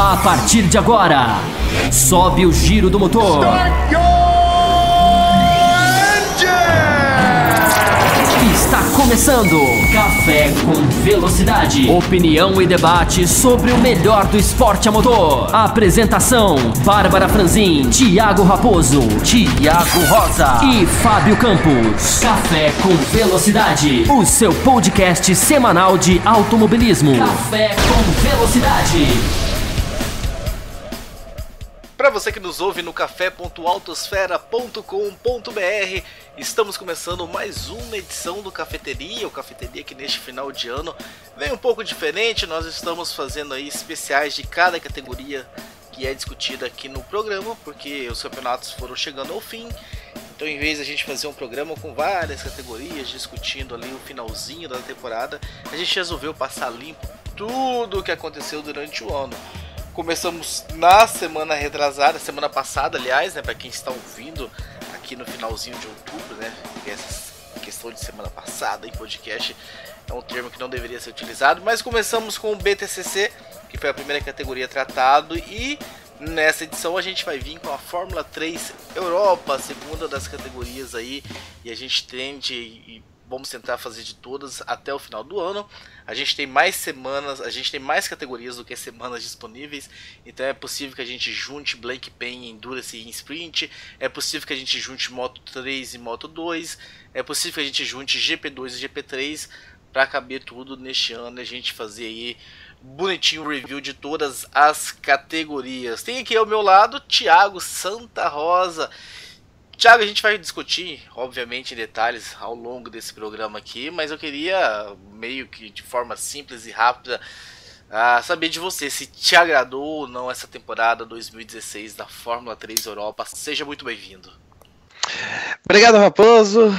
A partir de agora, sobe o giro do motor. Está começando Café com Velocidade. Opinião e debate sobre o melhor do esporte a motor. Apresentação: Bárbara Franzin, Thiago Raposo, Thiago Rosa e Fábio Campos. Café com Velocidade, o seu podcast semanal de automobilismo. Café com Velocidade. Para você que nos ouve no café.autosfera.com.br, estamos começando mais uma edição do Cafeteria, o Cafeteria que neste final de ano vem um pouco diferente. Nós estamos fazendo aí especiais de cada categoria que é discutida aqui no programa, porque os campeonatos foram chegando ao fim. Então, em vez de a gente fazer um programa com várias categorias, discutindo ali o finalzinho da temporada, a gente resolveu passar limpo tudo o que aconteceu durante o ano. Começamos na semana retrasada, semana passada, aliás, né, para quem está ouvindo aqui no finalzinho de outubro, né, essa questão de semana passada em podcast é um termo que não deveria ser utilizado, mas começamos com o BTCC, que foi a primeira categoria tratada, e nessa edição a gente vai vir com a Fórmula 3 Europa, a segunda das categorias aí, e a gente tende e vamos tentar fazer de todas até o final do ano. A gente tem mais semanas, a gente tem mais categorias do que semanas disponíveis, então é possível que a gente junte Blank Pen, Endurance e Sprint, é possível que a gente junte Moto 3 e Moto 2, é possível que a gente junte GP2 e GP3 para caber tudo neste ano e a gente fazer aí bonitinho o review de todas as categorias. Tem aqui ao meu lado Thiago Santa Rosa. Thiago, a gente vai discutir, obviamente, em detalhes ao longo desse programa aqui, mas eu queria, meio que de forma simples e rápida, saber de você, se te agradou ou não essa temporada 2016 da Fórmula 3 Europa. Seja muito bem-vindo. Obrigado, Raposo.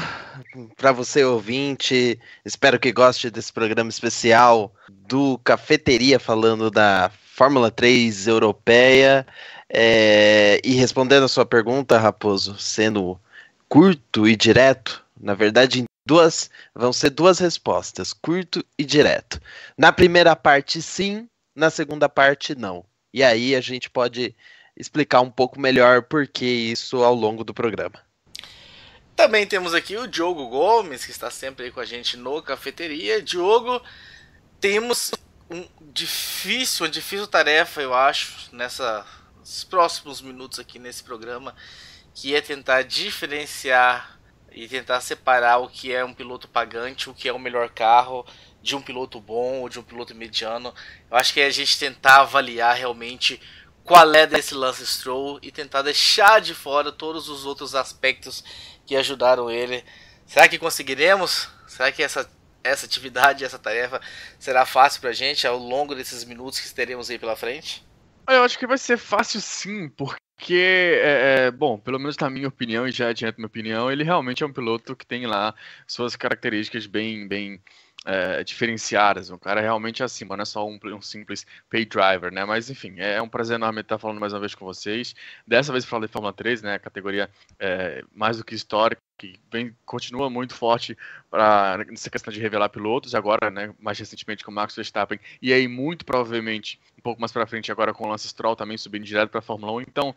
Para você, ouvinte, espero que goste desse programa especial do Cafeteria, falando da Fórmula 3 Europeia. E respondendo a sua pergunta, Raposo, sendo curto e direto, na verdade vão ser duas respostas, curto e direto. Na primeira parte sim, na segunda parte não. E aí a gente pode explicar um pouco melhor por que isso ao longo do programa. Também temos aqui o Diogo Gomes, que está sempre aí com a gente no Cafeteria. Diogo, temos uma difícil tarefa, eu acho, nos próximos minutos aqui nesse programa, que é tentar diferenciar e tentar separar o que é um piloto pagante, o que é o melhor carro, de um piloto bom ou de um piloto mediano. Eu acho que é a gente tentar avaliar realmente qual é desse Lance Stroll e tentar deixar de fora todos os outros aspectos que ajudaram ele. Será que conseguiremos? Será que essa atividade, essa tarefa será fácil pra gente ao longo desses minutos que teremos aí pela frente? Eu acho que vai ser fácil sim, porque, bom, pelo menos na minha opinião, e já adianto minha opinião, ele realmente é um piloto que tem lá suas características bem diferenciadas. Um cara realmente acima, não é só um simples pay driver, né? Mas enfim, é um prazer enorme estar falando mais uma vez com vocês. Dessa vez falando de Fórmula 3, né? A categoria mais do que histórica, que continua muito forte nessa questão de revelar pilotos, agora, né, mais recentemente com o Max Verstappen, e aí muito provavelmente um pouco mais para frente agora com o Lance Stroll também subindo direto para a Fórmula 1. Então,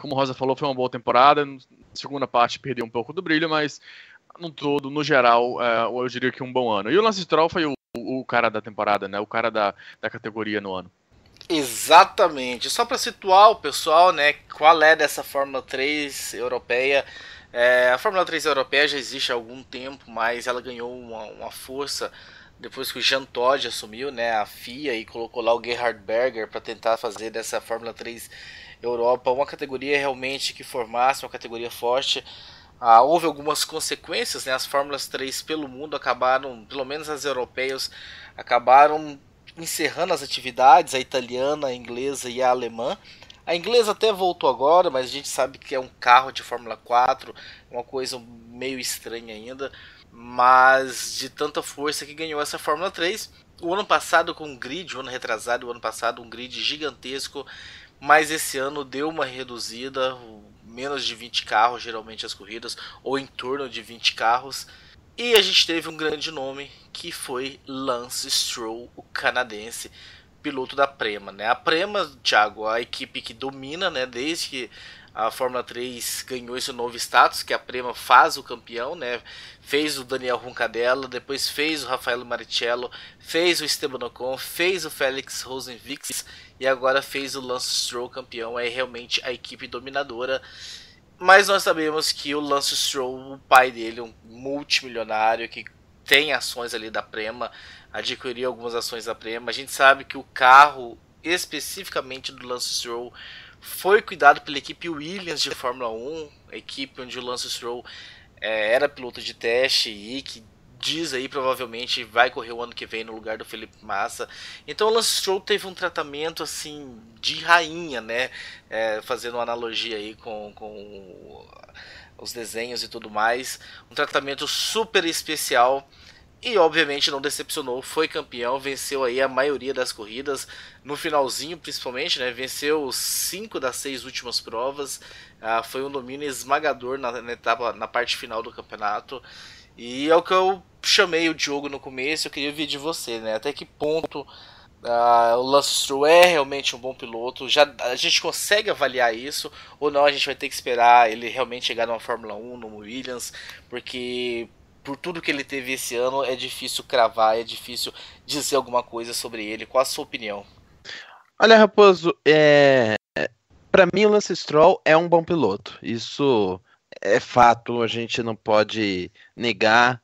como o Rosa falou, foi uma boa temporada. Na segunda parte perdeu um pouco do brilho, mas no todo, no geral, eu diria que um bom ano. E o Lance Stroll foi o cara da temporada, né, o cara da categoria no ano. Exatamente. Só para situar o pessoal, né, qual é dessa Fórmula 3 europeia. A Fórmula 3 europeia já existe há algum tempo, mas ela ganhou uma força depois que o Jean Todt assumiu, né, a FIA, e colocou lá o Gerhard Berger para tentar fazer dessa Fórmula 3 Europa uma categoria realmente que formasse uma categoria forte. Houve algumas consequências, né, as Fórmulas 3 pelo mundo acabaram, pelo menos as europeias, acabaram encerrando as atividades, a italiana, a inglesa e a alemã. A inglesa até voltou agora, mas a gente sabe que é um carro de Fórmula 4, uma coisa meio estranha ainda, mas de tanta força que ganhou essa Fórmula 3. O ano passado com um grid, o ano retrasado, o ano passado um grid gigantesco, mas esse ano deu uma reduzida, menos de 20 carros geralmente as corridas, ou em torno de 20 carros. E a gente teve um grande nome, que foi Lance Stroll, o canadense, piloto da Prema, né? A Prema, Thiago, a equipe que domina, né? Desde que a Fórmula 3 ganhou esse novo status, que a Prema faz o campeão, né? Fez o Daniel Roncadella, depois fez o Rafael Marichello, fez o Esteban Ocon, fez o Félix Rosenqvist e agora fez o Lance Stroll campeão. É realmente a equipe dominadora. Mas nós sabemos que o Lance Stroll, o pai dele, um multimilionário que tem ações ali da Prema, adquiriu algumas ações da Prema. A gente sabe que o carro, especificamente do Lance Stroll, foi cuidado pela equipe Williams de Fórmula 1, a equipe onde o Lance Stroll era piloto de teste e que diz aí provavelmente vai correr o ano que vem no lugar do Felipe Massa. Então o Lance Stroll teve um tratamento assim de rainha, né? Fazendo uma analogia aí com os desenhos e tudo mais, um tratamento super especial. E obviamente não decepcionou, foi campeão, venceu aí a maioria das corridas, no finalzinho principalmente, né? Venceu 5 das 6 últimas provas, foi um domínio esmagador na parte final do campeonato. E é o que eu chamei o Diogo no começo, eu queria ouvir de você, né? Até que ponto o Lance Stroll é realmente um bom piloto? A gente consegue avaliar isso, ou não a gente vai ter que esperar ele realmente chegar numa Fórmula 1, no Williams, porque por tudo que ele teve esse ano, é difícil cravar, é difícil dizer alguma coisa sobre ele. Qual a sua opinião? Olha, Raposo, para mim o Lance Stroll é um bom piloto. Isso é fato, a gente não pode negar.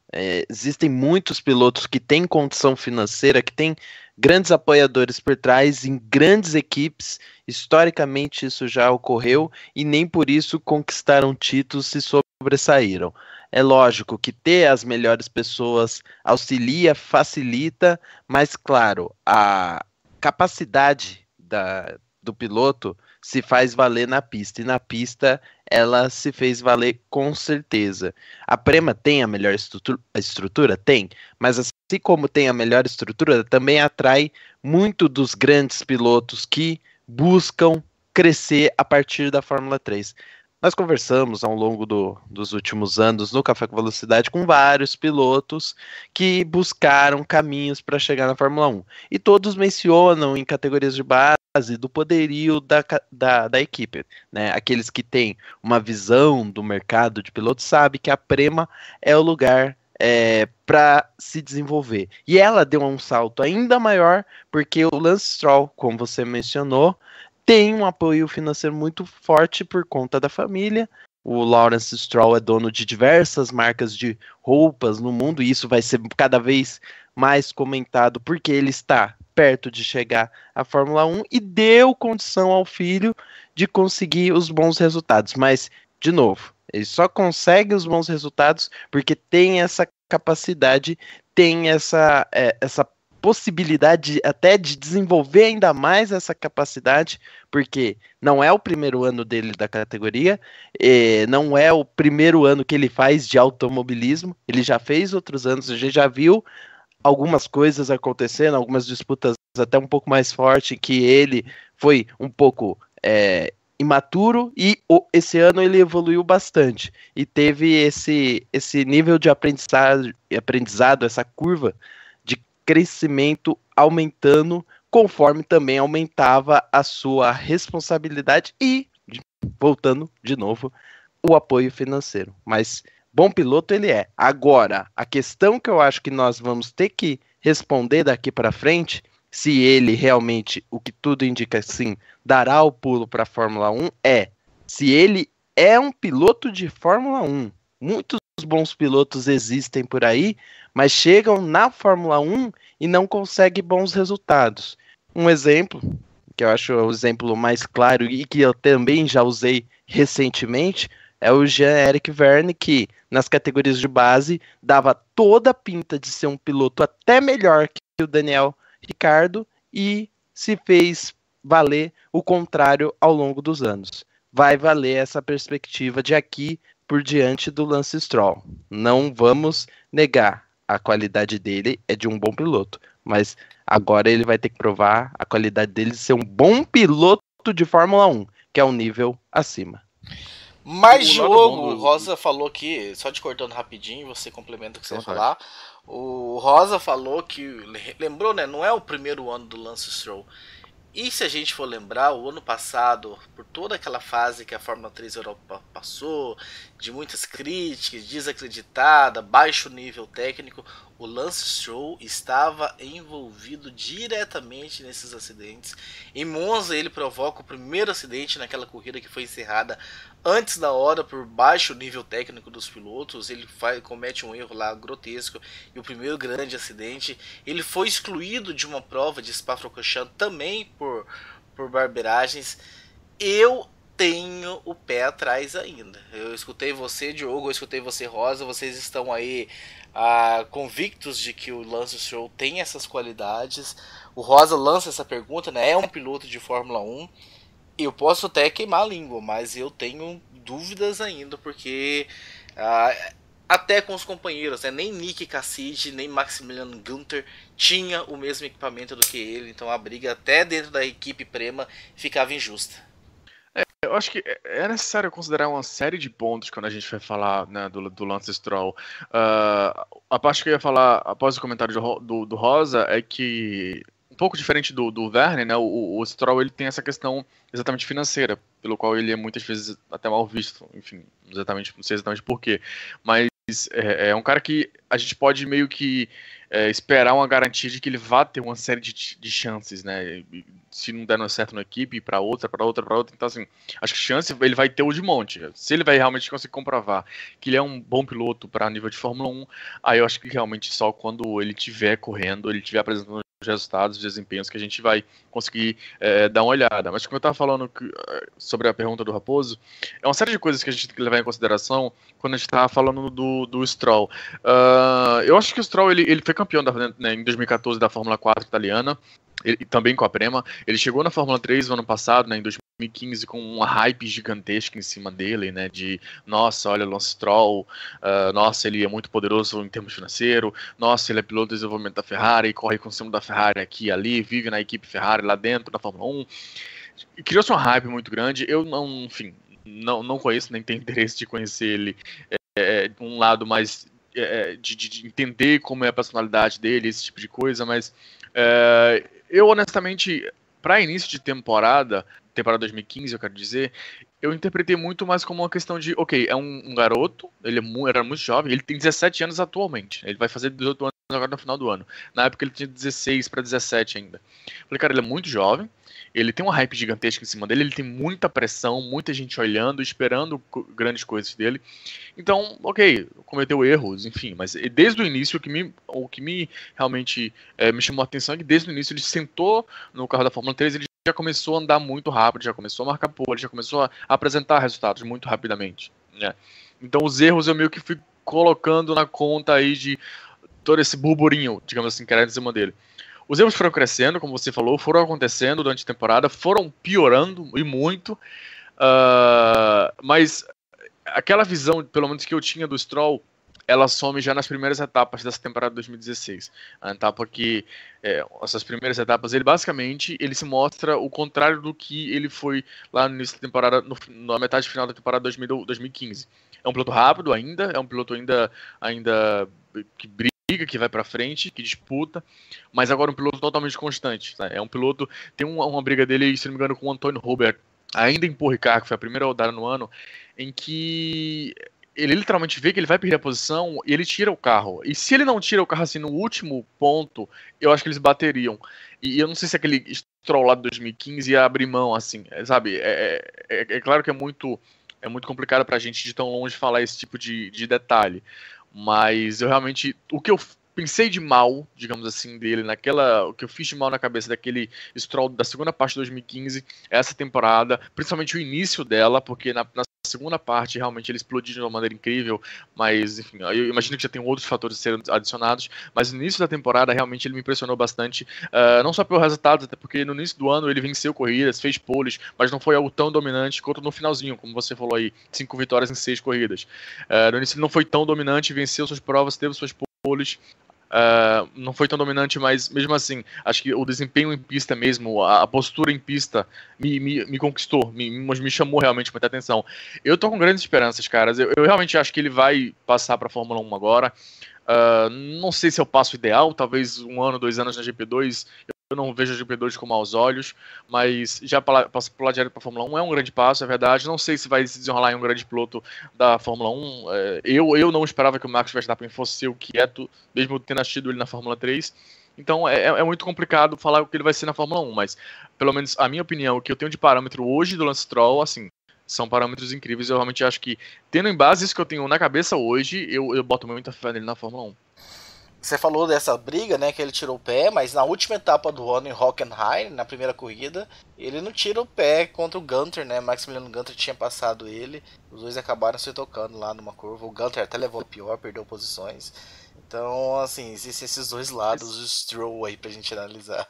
Existem muitos pilotos que têm condição financeira, que têm grandes apoiadores por trás, em grandes equipes. Historicamente isso já ocorreu e nem por isso conquistaram títulos e sobressaíram. É lógico que ter as melhores pessoas auxilia, facilita, mas claro, a capacidade do piloto se faz valer na pista, e na pista ela se fez valer com certeza. A Prema tem a melhor estrutura? Tem, mas assim como tem a melhor estrutura, também atrai muito dos grandes pilotos que buscam crescer a partir da Fórmula 3. Nós conversamos ao longo dos últimos anos no Café com Velocidade com vários pilotos que buscaram caminhos para chegar na Fórmula 1. E todos mencionam em categorias de base do poderio da equipe, né? Aqueles que têm uma visão do mercado de pilotos sabem que a Prema é o lugar para se desenvolver. E ela deu um salto ainda maior porque o Lance Stroll, como você mencionou, tem um apoio financeiro muito forte por conta da família. O Lawrence Stroll é dono de diversas marcas de roupas no mundo, e isso vai ser cada vez mais comentado porque ele está perto de chegar à Fórmula 1 e deu condição ao filho de conseguir os bons resultados. Mas, de novo, ele só consegue os bons resultados porque tem essa capacidade, tem essa possibilidade até de desenvolver ainda mais essa capacidade, porque não é o primeiro ano dele da categoria, não é o primeiro ano que ele faz de automobilismo, ele já fez outros anos, a gente já viu algumas coisas acontecendo, algumas disputas até um pouco mais fortes, que ele foi um pouco imaturo, e esse ano ele evoluiu bastante, e teve esse nível de aprendizado, essa curva crescimento aumentando conforme também aumentava a sua responsabilidade e, voltando de novo, o apoio financeiro. Mas bom piloto ele é. Agora, a questão que eu acho que nós vamos ter que responder daqui para frente, se ele realmente, o que tudo indica sim, dará o pulo para a Fórmula 1, se ele é um piloto de Fórmula 1. Muitos bons pilotos existem por aí, mas chegam na Fórmula 1 e não conseguem bons resultados. Um exemplo, que eu acho o exemplo mais claro e que eu também já usei recentemente, é o Jean-Eric Vergne, que nas categorias de base dava toda a pinta de ser um piloto até melhor que o Daniel Ricciardo e se fez valer o contrário ao longo dos anos. Vai valer essa perspectiva de aqui por diante do Lance Stroll. Não vamos negar, a qualidade dele é de um bom piloto, mas agora ele vai ter que provar a qualidade dele de ser um bom piloto de Fórmula 1, que é um nível acima. Mas, O lado Diogo, bom o do- Rosa falou que, só te cortando rapidinho, você complementa o que você ia falar. O Rosa falou que, lembrou, né? Não é o primeiro ano do Lance Stroll. E se a gente for lembrar, o ano passado, por toda aquela fase que a Fórmula 3 Europa passou, de muitas críticas, desacreditada, baixo nível técnico, o Lance Stroll estava envolvido diretamente nesses acidentes. Em Monza ele provoca o primeiro acidente naquela corrida que foi encerrada antes da hora por baixo nível técnico dos pilotos. Ele comete um erro lá grotesco e o primeiro grande acidente. Ele foi excluído de uma prova de Spa-Francorchamps também por barberagens. Eu tenho o pé atrás ainda. Eu escutei você, Diogo, eu escutei você, Rosa. Vocês estão aí convictos de que o Lance Stroll tem essas qualidades. O Rosa lança essa pergunta, né? É um piloto de Fórmula 1. Eu posso até queimar a língua, mas eu tenho dúvidas ainda, porque até com os companheiros, né? Nem Nick Cassidy, nem Maximilian Günther tinha o mesmo equipamento do que ele, então a briga até dentro da equipe Prema ficava injusta. Eu acho que é necessário considerar uma série de pontos quando a gente vai falar, né, do Lance Stroll. A parte que eu ia falar após o comentário do Rosa é que, um pouco diferente do Vergne, né, o Stroll ele tem essa questão exatamente financeira, pelo qual ele é muitas vezes até mal visto, enfim, não sei exatamente porquê, mas é um cara que a gente pode meio que esperar uma garantia de que ele vá ter uma série de chances, né? E se não der certo na equipe, para outra. Então, assim, acho que chance ele vai ter o de monte. Se ele vai realmente conseguir comprovar que ele é um bom piloto para nível de Fórmula 1, aí eu acho que realmente só quando ele estiver correndo, ele estiver apresentando os resultados, os desempenhos, que a gente vai conseguir dar uma olhada. Mas como eu estava falando sobre a pergunta do Raposo, é uma série de coisas que a gente tem que levar em consideração quando a gente está falando do Stroll. Eu acho que o Stroll ele foi campeão em 2014 da Fórmula 4 italiana, também com a Prema. Ele chegou na Fórmula 3 no ano passado, né, em 2015, com uma hype gigantesca em cima dele, né, de nossa, olha, Lance Stroll, nossa, ele é muito poderoso em termos financeiros, nossa, ele é piloto de desenvolvimento da Ferrari, corre com cima da Ferrari aqui e ali, vive na equipe Ferrari lá dentro da Fórmula 1. Criou-se uma hype muito grande. Eu não conheço, nem tenho interesse de conhecer ele um lado mais de entender como é a personalidade dele, esse tipo de coisa, mas eu honestamente, para início de temporada 2015, eu quero dizer, eu interpretei muito mais como uma questão de, ok, é um garoto, ele era muito jovem, ele tem 17 anos atualmente, ele vai fazer 18 anos agora no final do ano. Na época ele tinha 16 para 17 ainda. Falei, cara, ele é muito jovem, ele tem uma hype gigantesca em cima dele, ele tem muita pressão, muita gente olhando, esperando grandes coisas dele. Então, ok, cometeu erros, enfim, mas desde o início o que me realmente me chamou a atenção é que desde o início ele sentou no carro da Fórmula 3, ele já começou a andar muito rápido, já começou a marcar pole, já começou a apresentar resultados muito rapidamente, né? Então os erros eu meio que fui colocando na conta aí de todo esse burburinho, digamos assim, que era em cima dele. Os erros foram crescendo, como você falou, foram acontecendo durante a temporada, foram piorando e muito, mas aquela visão, pelo menos que eu tinha do Stroll, ela some já nas primeiras etapas dessa temporada de 2016. A etapa que, essas primeiras etapas, ele basicamente ele se mostra o contrário do que ele foi lá no início da temporada, na metade final da temporada 2015. É um piloto rápido ainda, é um piloto ainda que briga, que vai pra frente, que disputa, mas agora um piloto totalmente constante. Tá? É um piloto, tem uma briga dele, se não me engano, com o Antônio Hubert, ainda em Paul Ricard, que foi a primeira rodada no ano, em que ele literalmente vê que ele vai perder a posição e ele tira o carro. E se ele não tira o carro assim no último ponto, eu acho que eles bateriam. E eu não sei se aquele Stroll lá de 2015 ia abrir mão, assim, sabe? É claro que é muito complicado pra gente de tão longe falar esse tipo de detalhe. Mas eu realmente, o que eu pensei de mal, digamos assim, dele, o que eu fiz de mal na cabeça daquele Stroll da segunda parte de 2015, essa temporada, principalmente o início dela, porque na segunda parte realmente ele explodiu de uma maneira incrível, mas enfim, eu imagino que já tem outros fatores a serem adicionados, mas no início da temporada realmente ele me impressionou bastante, não só pelo resultado, até porque no início do ano ele venceu corridas, fez poles, mas não foi algo tão dominante quanto no finalzinho, como você falou aí, 5 vitórias em 6 corridas. No início ele não foi tão dominante, venceu suas provas, teve suas poles, não foi tão dominante, mas mesmo assim, acho que o desempenho em pista mesmo, a postura em pista me conquistou, me chamou realmente muita atenção. Eu tô com grandes esperanças, caras. Eu realmente acho que ele vai passar pra Fórmula 1 agora. Não sei se é o passo ideal, talvez 1 ano, 2 anos na GP2. Eu não vejo a GP2 com maus olhos, mas já pular direto para a Fórmula 1 é um grande passo, é verdade. Não sei se vai se desenrolar em um grande piloto da Fórmula 1. Eu não esperava que o Max Verstappen fosse ser o quieto, mesmo tendo assistido ele na Fórmula 3. Então é muito complicado falar o que ele vai ser na Fórmula 1, mas pelo menos a minha opinião, o que eu tenho de parâmetro hoje do Lance Stroll, assim, são parâmetros incríveis. Eu realmente acho que, tendo em base isso que eu tenho na cabeça hoje, eu boto muita fé nele na Fórmula 1. Você falou dessa briga, né, que ele tirou o pé, mas na última etapa do ano em Hockenheim, na primeira corrida, ele não tira o pé contra o Gunter, né, Maximiliano Gunter tinha passado ele, os dois acabaram se tocando lá numa curva, o Gunter até levou pior, perdeu posições, então, assim, existem esses dois lados do Stroll aí pra gente analisar.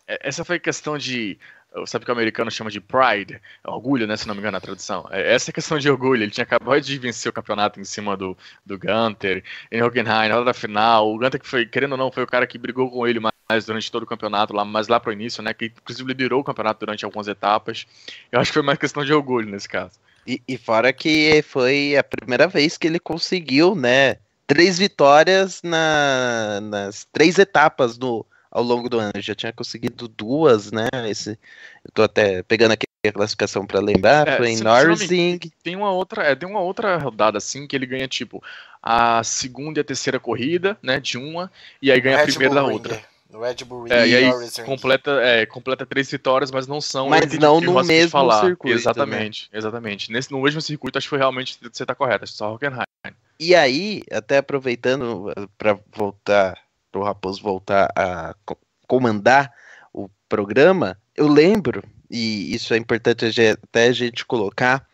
Essa foi a questão de... Sabe que o americano chama de pride, orgulho, né, se não me engano, na tradução. Essa é a questão de orgulho. Ele tinha acabado de vencer o campeonato em cima do Gunter, em Hockenheim, na hora da final. O Gunter, que foi, querendo ou não, foi o cara que brigou com ele mais durante todo o campeonato, mas lá pro início, né, que inclusive liderou o campeonato durante algumas etapas. Eu acho que foi mais questão de orgulho nesse caso. E fora que foi a primeira vez que ele conseguiu, né, 3 vitórias nas 3 etapas ao longo do ano. Eu já tinha conseguido 2, né? Eu tô até pegando aqui a classificação para lembrar. Foi em Norsing. Tem uma outra rodada assim que ele ganha tipo a segunda e a terceira corrida, né? De uma, e aí ganha a primeira da outra. No Red Bull Ring, e aí completa 3 vitórias, mas não são. Mas não no mesmo circuito. Exatamente, né? Exatamente. No mesmo circuito, acho que foi realmente, você tá correto, acho que só Hockenheim. E aí, até aproveitando para voltar, para o Raposo voltar a comandar o programa, eu lembro, e isso é importante até a gente colocar,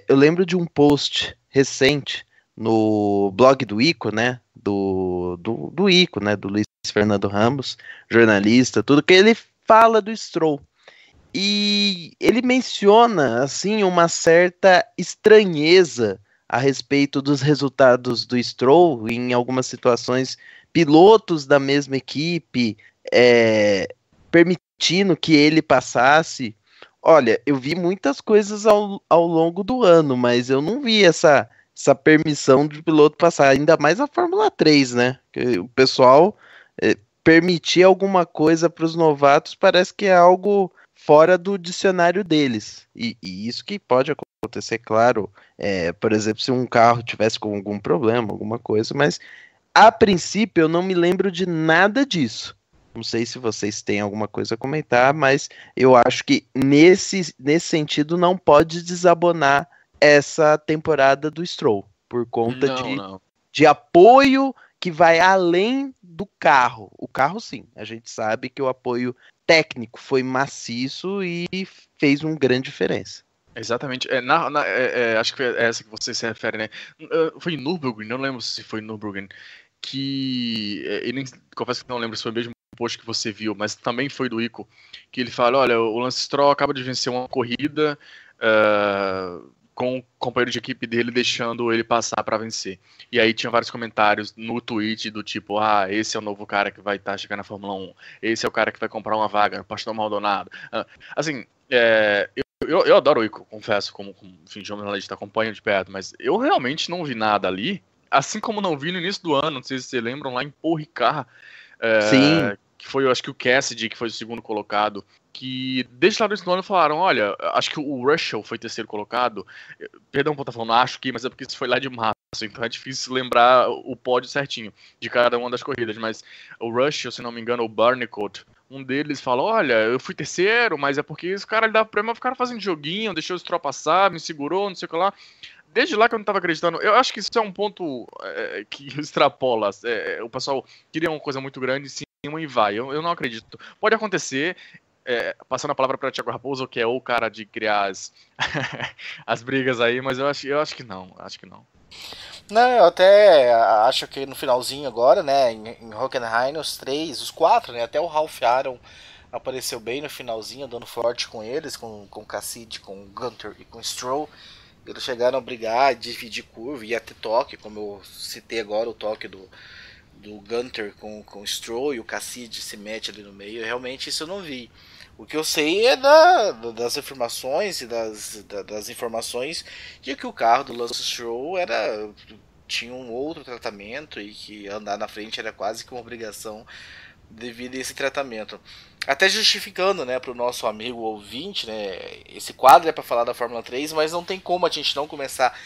eu lembro de um post recente no blog do Ico, né, do Ico, né, do Luiz Fernando Ramos, jornalista, tudo, que ele fala do Stroll. E ele menciona, assim, uma certa estranheza a respeito dos resultados do Stroll em algumas situações, pilotos da mesma equipe permitindo que ele passasse. Olha, eu vi muitas coisas ao longo do ano, mas eu não vi essa permissão de piloto passar, ainda mais a Fórmula 3, né? Que o pessoal permitir alguma coisa para os novatos parece que é algo fora do dicionário deles. E isso que pode acontecer, claro, por exemplo, se um carro tivesse com algum problema, alguma coisa, mas a princípio eu não me lembro de nada disso. Não sei se vocês têm alguma coisa a comentar, mas eu acho que nesse sentido não pode desabonar essa temporada do Stroll, por conta de apoio que vai além do carro. O carro, sim, a gente sabe que o apoio técnico foi maciço e fez uma grande diferença. Exatamente. Acho que foi essa que você se refere, né? Foi em Nürburgring, não lembro se foi em Nürburgring, que confesso que não lembro se foi o mesmo post que você viu, mas também foi do Ico, que ele fala, olha, o Lance Stroll acaba de vencer uma corrida com o companheiro de equipe dele deixando ele passar para vencer. E aí tinha vários comentários no tweet do tipo, esse é o novo cara que vai estar chegando na Fórmula 1, esse é o cara que vai comprar uma vaga no Pastor Maldonado. Assim, eu adoro o Ico, confesso, como enfim, jornalista, acompanho de perto, mas eu realmente não vi nada ali, assim como não vi no início do ano, não sei se vocês lembram, lá em Paul Ricard, sim, que foi, eu acho que o Cassidy, que foi o segundo colocado, que desde lá do ano falaram, olha, acho que o Russell foi terceiro colocado, perdão por estar falando acho que, mas é porque isso foi lá de março, então é difícil lembrar o pódio certinho de cada uma das corridas, mas o Russell, se não me engano, o Barnicot, um deles falou, olha, eu fui terceiro, mas é porque esse cara, ele dava prêmio, ficaram fazendo joguinho, deixou o Stroll passar, me segurou, não sei o que lá. Desde lá que eu não tava acreditando, eu acho que isso é um ponto que extrapola, o pessoal queria uma coisa muito grande, sim, e vai, eu não acredito. Pode acontecer, passando a palavra para Thiago Raposo, que é o cara de criar as brigas aí, mas eu acho que não, Não, eu até acho que no finalzinho agora, né, em Hockenheim, os 4, né, até o Ralph Aaron apareceu bem no finalzinho, dando forte com eles, com o Cassidy, com o Gunter e com o Stroll. Eles chegaram a brigar, dividir curva, ia ter toque, como eu citei agora, o toque do do Gunter com o Stroll e o Cassidy se mete ali no meio, realmente isso eu não vi. O que eu sei é das informações e das informações de que o carro do Lance Stroll tinha um outro tratamento e que andar na frente era quase que uma obrigação devido a esse tratamento. Até justificando, né, para o nosso amigo ouvinte, né, esse quadro é para falar da Fórmula 3, mas não tem como a gente não começar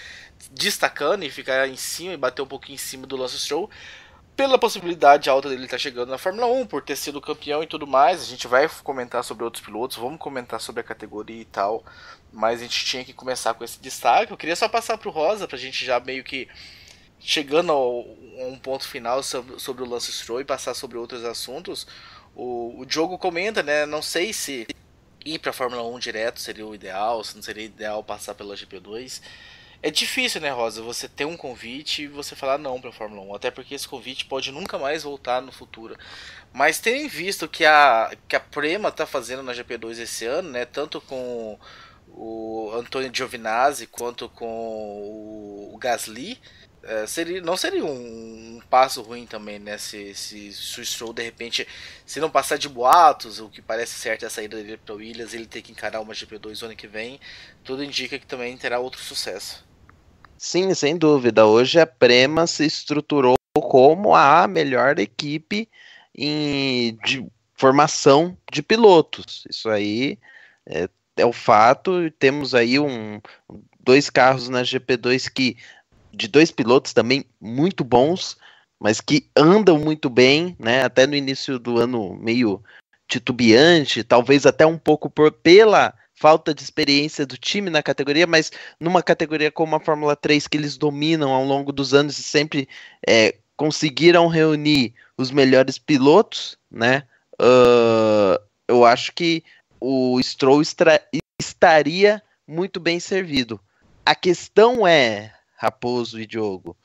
destacando e ficar em cima e bater um pouquinho em cima do Lance Stroll, pela possibilidade alta dele estar chegando na Fórmula 1, por ter sido campeão e tudo mais. A gente vai comentar sobre outros pilotos, vamos comentar sobre a categoria e tal, mas a gente tinha que começar com esse destaque. Eu queria só passar pro Rosa, pra gente já meio que chegando a um ponto final sobre o Lance Stroll e passar sobre outros assuntos. O Diogo comenta, né, não sei se ir pra Fórmula 1 direto seria o ideal, se não seria ideal passar pela GP2. É difícil, né, Rosa, você ter um convite e você falar não pra Fórmula 1, até porque esse convite pode nunca mais voltar no futuro. Mas tendo visto que a Prema tá fazendo na GP2 esse ano, né, tanto com o Antonio Giovinazzi quanto com o Gasly, não seria um passo ruim também, né, se o Stroll de repente, se não passar de boatos, o que parece certo é a saída dele para Williams, ele ter que encarar uma GP2 ano que vem, tudo indica que também terá outro sucesso. Sim, sem dúvida. Hoje a Prema se estruturou como a melhor equipe de formação de pilotos. Isso aí é o fato. Temos aí dois carros na GP2 de dois pilotos também muito bons, mas que andam muito bem, né? Até no início do ano meio titubeante, talvez até um pouco pela falta de experiência do time na categoria, mas numa categoria como a Fórmula 3, que eles dominam ao longo dos anos e sempre conseguiram reunir os melhores pilotos, né? Eu acho que o Stroll estaria muito bem servido. A questão é, Raposo e Diogo,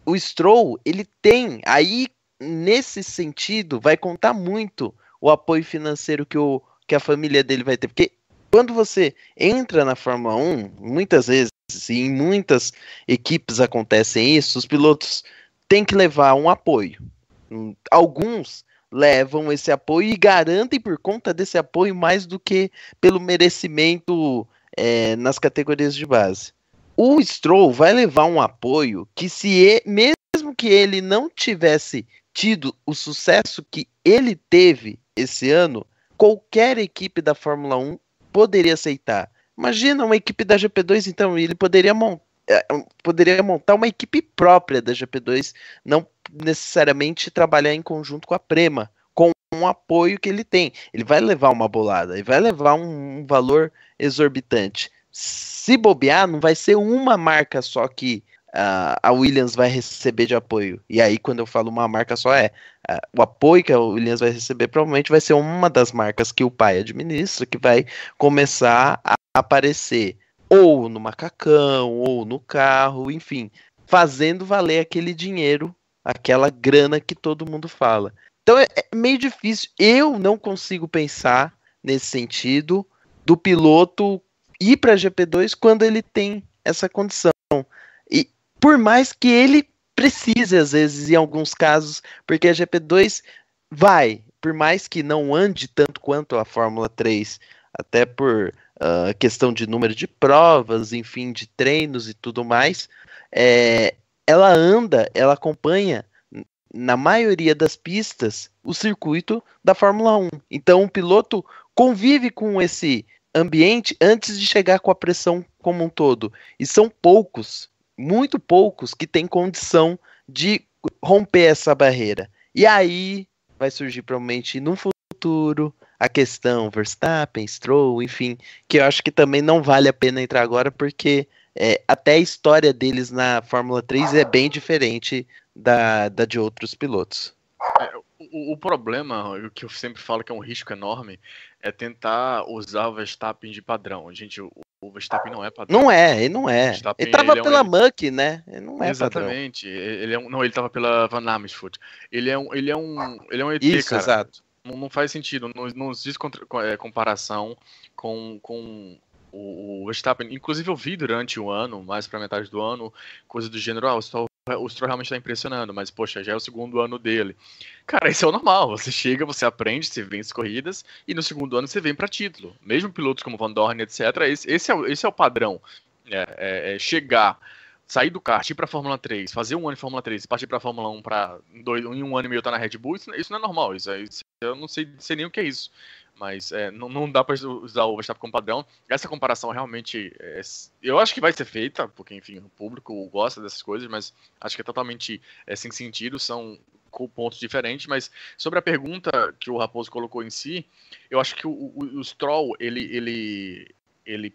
o Stroll, ele tem, aí nesse sentido, vai contar muito o apoio financeiro que a família dele vai ter, porque quando você entra na Fórmula 1, muitas vezes, e em muitas equipes acontecem isso, os pilotos têm que levar um apoio. Alguns levam esse apoio e garantem por conta desse apoio mais do que pelo merecimento nas categorias de base. O Stroll vai levar um apoio que mesmo que ele não tivesse tido o sucesso que ele teve esse ano, qualquer equipe da Fórmula 1 poderia aceitar. Imagina uma equipe da GP2, então, ele poderia montar uma equipe própria da GP2, não necessariamente trabalhar em conjunto com a Prema, com um apoio que ele tem. Ele vai levar uma bolada, ele vai levar um valor exorbitante. Se bobear, não vai ser uma marca só que a Williams vai receber de apoio. E aí, quando eu falo uma marca só, o apoio que a Williams vai receber provavelmente vai ser uma das marcas que o pai administra, que vai começar a aparecer ou no macacão, ou no carro, enfim, fazendo valer aquele dinheiro, aquela grana que todo mundo fala. Então é meio difícil. Eu não consigo pensar nesse sentido do piloto ir para a GP2 quando ele tem essa condição. E por mais que ele precise, às vezes, em alguns casos, porque a GP2 por mais que não ande tanto quanto a Fórmula 3, até por questão de número de provas, enfim, de treinos e tudo mais, ela acompanha, na maioria das pistas, o circuito da Fórmula 1. Então o piloto convive com esse ambiente antes de chegar com a pressão como um todo. E são poucos, muito poucos, que têm condição de romper essa barreira. E aí vai surgir provavelmente no futuro a questão Verstappen, Stroll, enfim, que eu acho que também não vale a pena entrar agora, porque até a história deles na Fórmula 3 é bem diferente da de outros pilotos. O problema, o que eu sempre falo que é um risco enorme, é tentar usar o Verstappen de padrão. Gente, o Verstappen não é padrão. Ele não é. Ele tava pela Muck, né? Ele não é exatamente. Padrão. Ele tava pela Van Amersfoort. Ele é um ET, isso, cara. Exato. Não faz sentido. Não existe comparação com o Verstappen. Inclusive eu vi durante o ano, mais pra metade do ano, coisa do gênero, o o Stroll realmente tá impressionando, mas, poxa, já é o segundo ano dele. Cara, isso é o normal, você chega, você aprende, você vence corridas, e no segundo ano você vem para título. Mesmo pilotos como Van Dorn, etc., esse é o padrão. Chegar, sair do kart, ir pra Fórmula 3, fazer um ano de Fórmula 3 e partir pra Fórmula 1 em um ano e meio tá na Red Bull, isso não é normal, eu não sei nem o que é isso. Mas não dá para usar o Verstappen como padrão. Essa comparação realmente, eu acho que vai ser feita, porque, enfim, o público gosta dessas coisas, mas acho que é totalmente sem sentido, são pontos diferentes. Mas sobre a pergunta que o Raposo colocou em si, eu acho que o Stroll, ele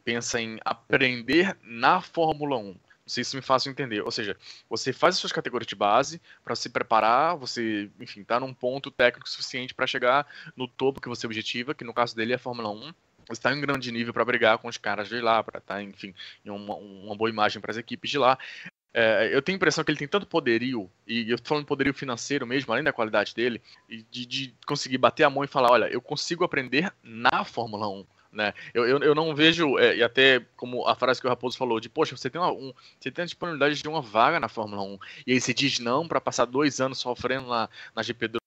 pensa em aprender na Fórmula 1. Não sei se me fácil entender. Ou seja, você faz as suas categorias de base para se preparar, você, enfim, tá num ponto técnico suficiente para chegar no topo que você objetiva, que no caso dele é a Fórmula 1. Você está em um grande nível para brigar com os caras de lá, para estar, enfim, em uma boa imagem para as equipes de lá. Eu tenho a impressão que ele tem tanto poderio, e eu tô falando poderio financeiro mesmo, além da qualidade dele, de conseguir bater a mão e falar, olha, eu consigo aprender na Fórmula 1. Né? Eu não vejo, e até como a frase que o Raposo falou, de poxa, você tem a disponibilidade de uma vaga na Fórmula 1, e aí você diz não para passar 2 anos sofrendo na GP2,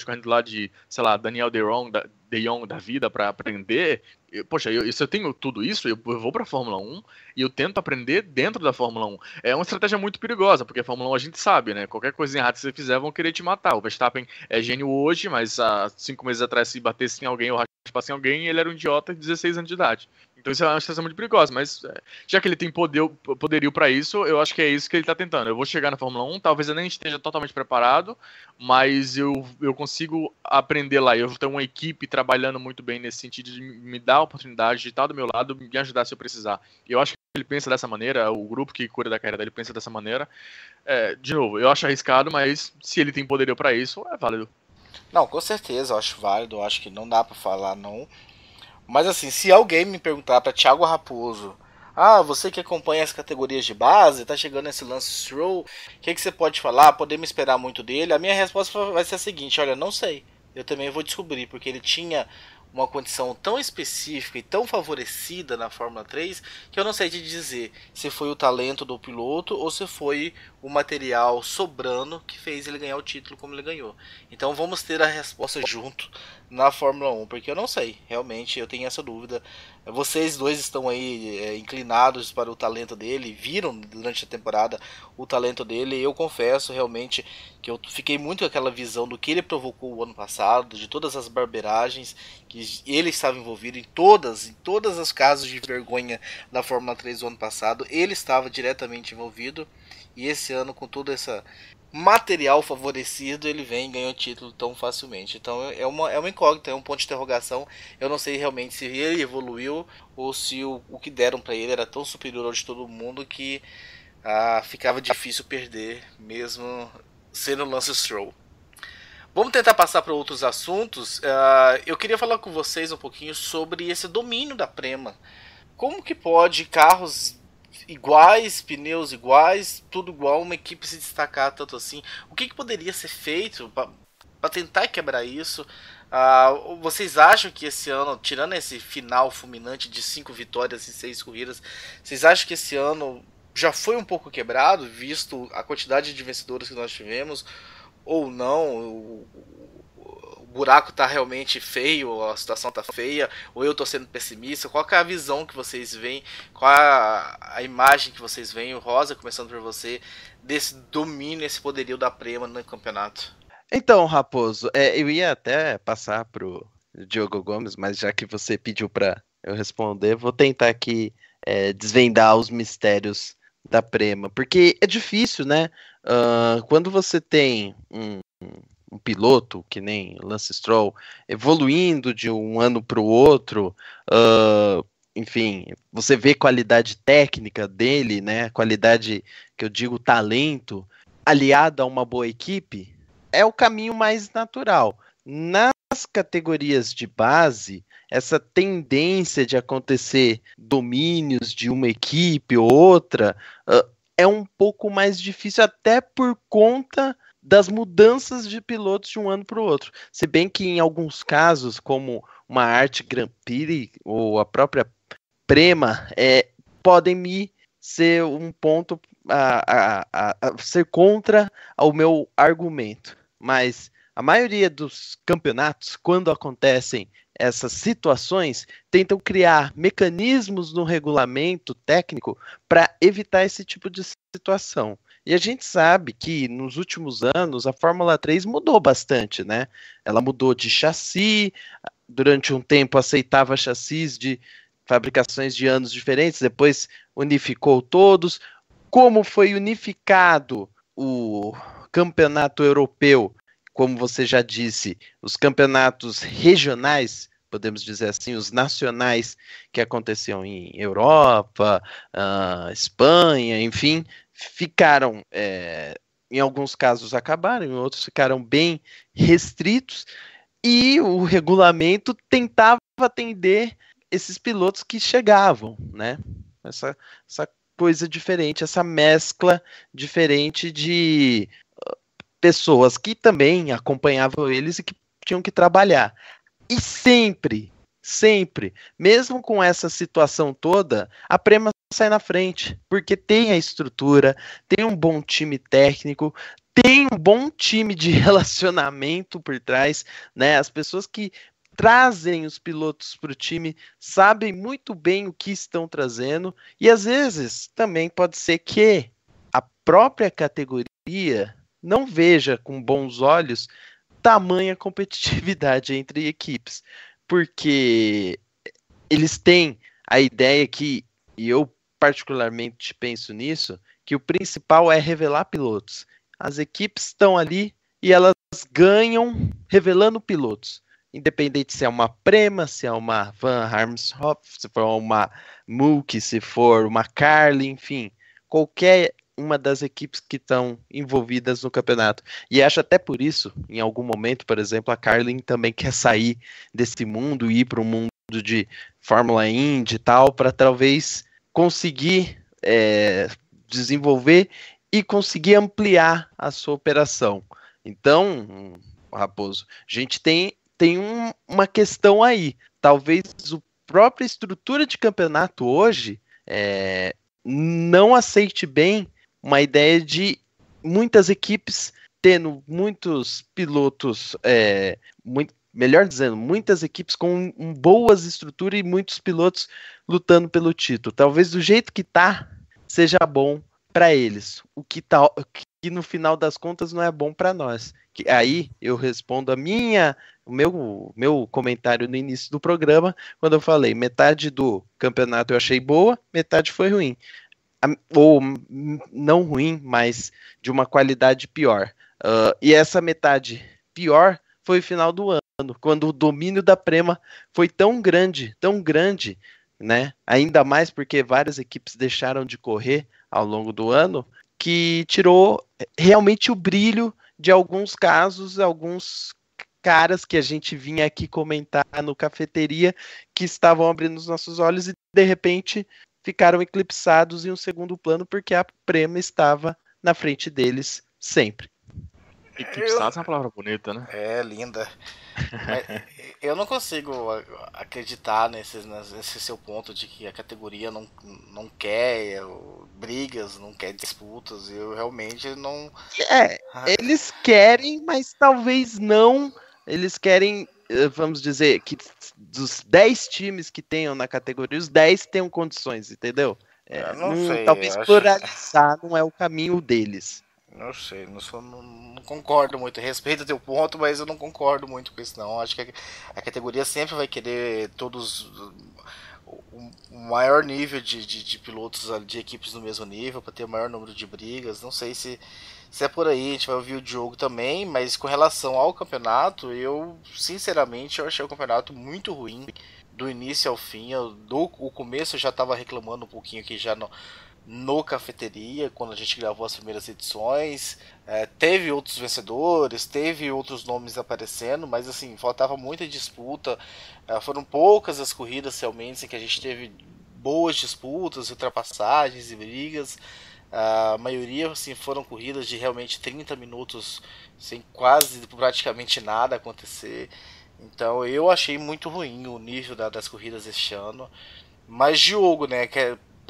correndo lá de, sei lá, Daniel De Jong da vida para aprender. Se eu tenho tudo isso, eu vou para a Fórmula 1 e eu tento aprender dentro da Fórmula 1. É uma estratégia muito perigosa, porque a Fórmula 1 a gente sabe, né? Qualquer coisa errada que você fizer, vão querer te matar. O Verstappen é gênio hoje, mas há 5 meses atrás, se batesse em alguém ou raspasse em alguém, ele era um idiota de 16 anos de idade. Então isso é uma estratégia muito perigosa, mas já que ele tem poderio para isso, eu acho que é isso que ele tá tentando. Eu vou chegar na Fórmula 1, talvez eu nem esteja totalmente preparado, mas eu consigo aprender lá. Eu vou ter uma equipe trabalhando muito bem nesse sentido de me dar a oportunidade de estar do meu lado, me ajudar se eu precisar. E eu acho que ele pensa dessa maneira, o grupo que cuida da carreira dele pensa dessa maneira. De novo, eu acho arriscado, mas se ele tem poderio para isso, é válido. Não, com certeza, eu acho válido, eu acho que não dá pra falar não. Mas assim, se alguém me perguntar pra Thiago Raposo, você que acompanha as categorias de base, tá chegando esse Lance Stroll, o que você pode falar? Podemos esperar muito dele? A minha resposta vai ser a seguinte, olha, não sei. Eu também vou descobrir, porque ele tinha uma condição tão específica e tão favorecida na Fórmula 3 que eu não sei te dizer se foi o talento do piloto ou se foi o material sobrando que fez ele ganhar o título como ele ganhou. Então vamos ter a resposta junto na Fórmula 1, porque eu não sei, realmente eu tenho essa dúvida. Vocês dois estão aí inclinados para o talento dele, viram durante a temporada o talento dele, e eu confesso realmente que eu fiquei muito com aquela visão do que ele provocou o ano passado, de todas as barberagens que ele estava envolvido em todas os casos de vergonha da Fórmula 3 do ano passado, ele estava diretamente envolvido, e esse ano com todo esse material favorecido ele vem e ganha o título tão facilmente. Então é uma incógnita, é um ponto de interrogação. Eu não sei realmente se ele evoluiu ou se o que deram para ele era tão superior ao de todo mundo que ficava difícil perder mesmo sendo o Lance Stroll. Vamos tentar passar para outros assuntos. Eu queria falar com vocês um pouquinho sobre esse domínio da Prema. Como que pode carros iguais, pneus iguais, tudo igual, uma equipe se destacar tanto assim? O que poderia ser feito para tentar quebrar isso? Vocês acham que esse ano, tirando esse final fulminante de 5 vitórias em 6 corridas, vocês acham que esse ano já foi um pouco quebrado, visto a quantidade de vencedores que nós tivemos, ou não? O buraco tá realmente feio, a situação tá feia, ou eu tô sendo pessimista? Qual que é a visão que vocês veem? Qual é a imagem que vocês veem? O Rosa, começando por você, desse domínio, esse poderio da Prema no campeonato. Então, Raposo, eu ia até passar pro Diogo Gomes, mas já que você pediu para eu responder, vou tentar aqui desvendar os mistérios da Prema, porque é difícil, né? Quando você tem um piloto, que nem Lance Stroll, evoluindo de um ano para o outro, enfim, você vê qualidade técnica dele, né? Qualidade, que eu digo, talento, aliado a uma boa equipe, é o caminho mais natural. Nas categorias de base, essa tendência de acontecer domínios de uma equipe ou outra é um pouco mais difícil, até por conta das mudanças de pilotos de um ano para o outro. Se bem que em alguns casos, como uma Arte Grand Prix ou a própria Prema, podem ser um ponto ser contra o meu argumento, mas a maioria dos campeonatos, quando acontecem essas situações, tentam criar mecanismos no regulamento técnico para evitar esse tipo de situação. E a gente sabe que nos últimos anos a Fórmula 3 mudou bastante, né? Ela mudou de chassi, durante um tempo aceitava chassis de fabricações de anos diferentes, depois unificou todos. Como foi unificado o campeonato europeu, como você já disse, os campeonatos regionais, podemos dizer assim, os nacionais que aconteciam em Europa, Espanha, enfim, ficaram, em alguns casos acabaram, em outros ficaram bem restritos, e o regulamento tentava atender esses pilotos que chegavam, né? Essa coisa diferente, essa mescla diferente de pessoas que também acompanhavam eles e que tinham que trabalhar. E sempre, mesmo com essa situação toda, a Prema sai na frente, porque tem a estrutura, tem um bom time técnico, tem um bom time de relacionamento por trás, né? As pessoas que trazem os pilotos para o time sabem muito bem o que estão trazendo, e às vezes também pode ser que a própria categoria não veja com bons olhos tamanha competitividade entre equipes, porque eles têm a ideia que, e eu particularmente penso nisso, que o principal é revelar pilotos. As equipes estão ali e elas ganham revelando pilotos. Independente se é uma Prema, se é uma Van Harmshoff, se for uma Mulk, se for uma Carlin, enfim, qualquer uma das equipes que estão envolvidas no campeonato. E acho até por isso, em algum momento, por exemplo, a Carlin também quer sair desse mundo e ir para um mundo de Fórmula Indy e tal, para talvez conseguir desenvolver e conseguir ampliar a sua operação. Então, Raposo, a gente tem uma questão aí. Talvez a própria estrutura de campeonato hoje não aceite bem uma ideia de muitas equipes tendo muitos pilotos, melhor dizendo, muitas equipes com boas estruturas e muitos pilotos lutando pelo título. Talvez do jeito que tá, seja bom para eles. O que no final das contas não é bom para nós. Aí eu respondo o meu comentário no início do programa, quando eu falei, metade do campeonato eu achei boa, metade foi ruim. Ou não ruim, mas de uma qualidade pior. E essa metade pior foi o final do ano, quando o domínio da Prema foi tão grande, né? Ainda mais porque várias equipes deixaram de correr ao longo do ano, que tirou realmente o brilho de alguns casos, alguns caras que a gente vinha aqui comentar no Cafeteria, que estavam abrindo os nossos olhos e de repente ficaram eclipsados em um segundo plano porque a Prema estava na frente deles sempre. Eclipsados é uma palavra bonita, né? É, linda. Eu não consigo acreditar nesse seu ponto de que a categoria não quer brigas, não quer disputas. Eu realmente não... Eles querem, mas talvez não. Eles querem, vamos dizer, que dos 10 times que tenham na categoria, os 10 tenham condições, entendeu? Não sei, talvez pluralizar não é o caminho deles. Não sei, não concordo muito. Respeito o teu ponto, mas eu não concordo muito com isso, não. Acho que a categoria sempre vai querer todos o maior nível de pilotos, de equipes no mesmo nível, para ter o maior número de brigas. Não sei se é por aí, a gente vai ouvir o Diogo também, mas com relação ao campeonato, eu sinceramente achei o campeonato muito ruim, do início ao fim. O começo eu já estava reclamando um pouquinho aqui já no Cafeteria, quando a gente gravou as primeiras edições. Teve outros vencedores, teve outros nomes aparecendo, mas assim, faltava muita disputa. Foram poucas as corridas realmente em que a gente teve boas disputas, ultrapassagens e brigas. A maioria assim, foram corridas de realmente 30 minutos sem quase praticamente nada acontecer. Então eu achei muito ruim o nível das corridas este ano. Mas Diogo, né,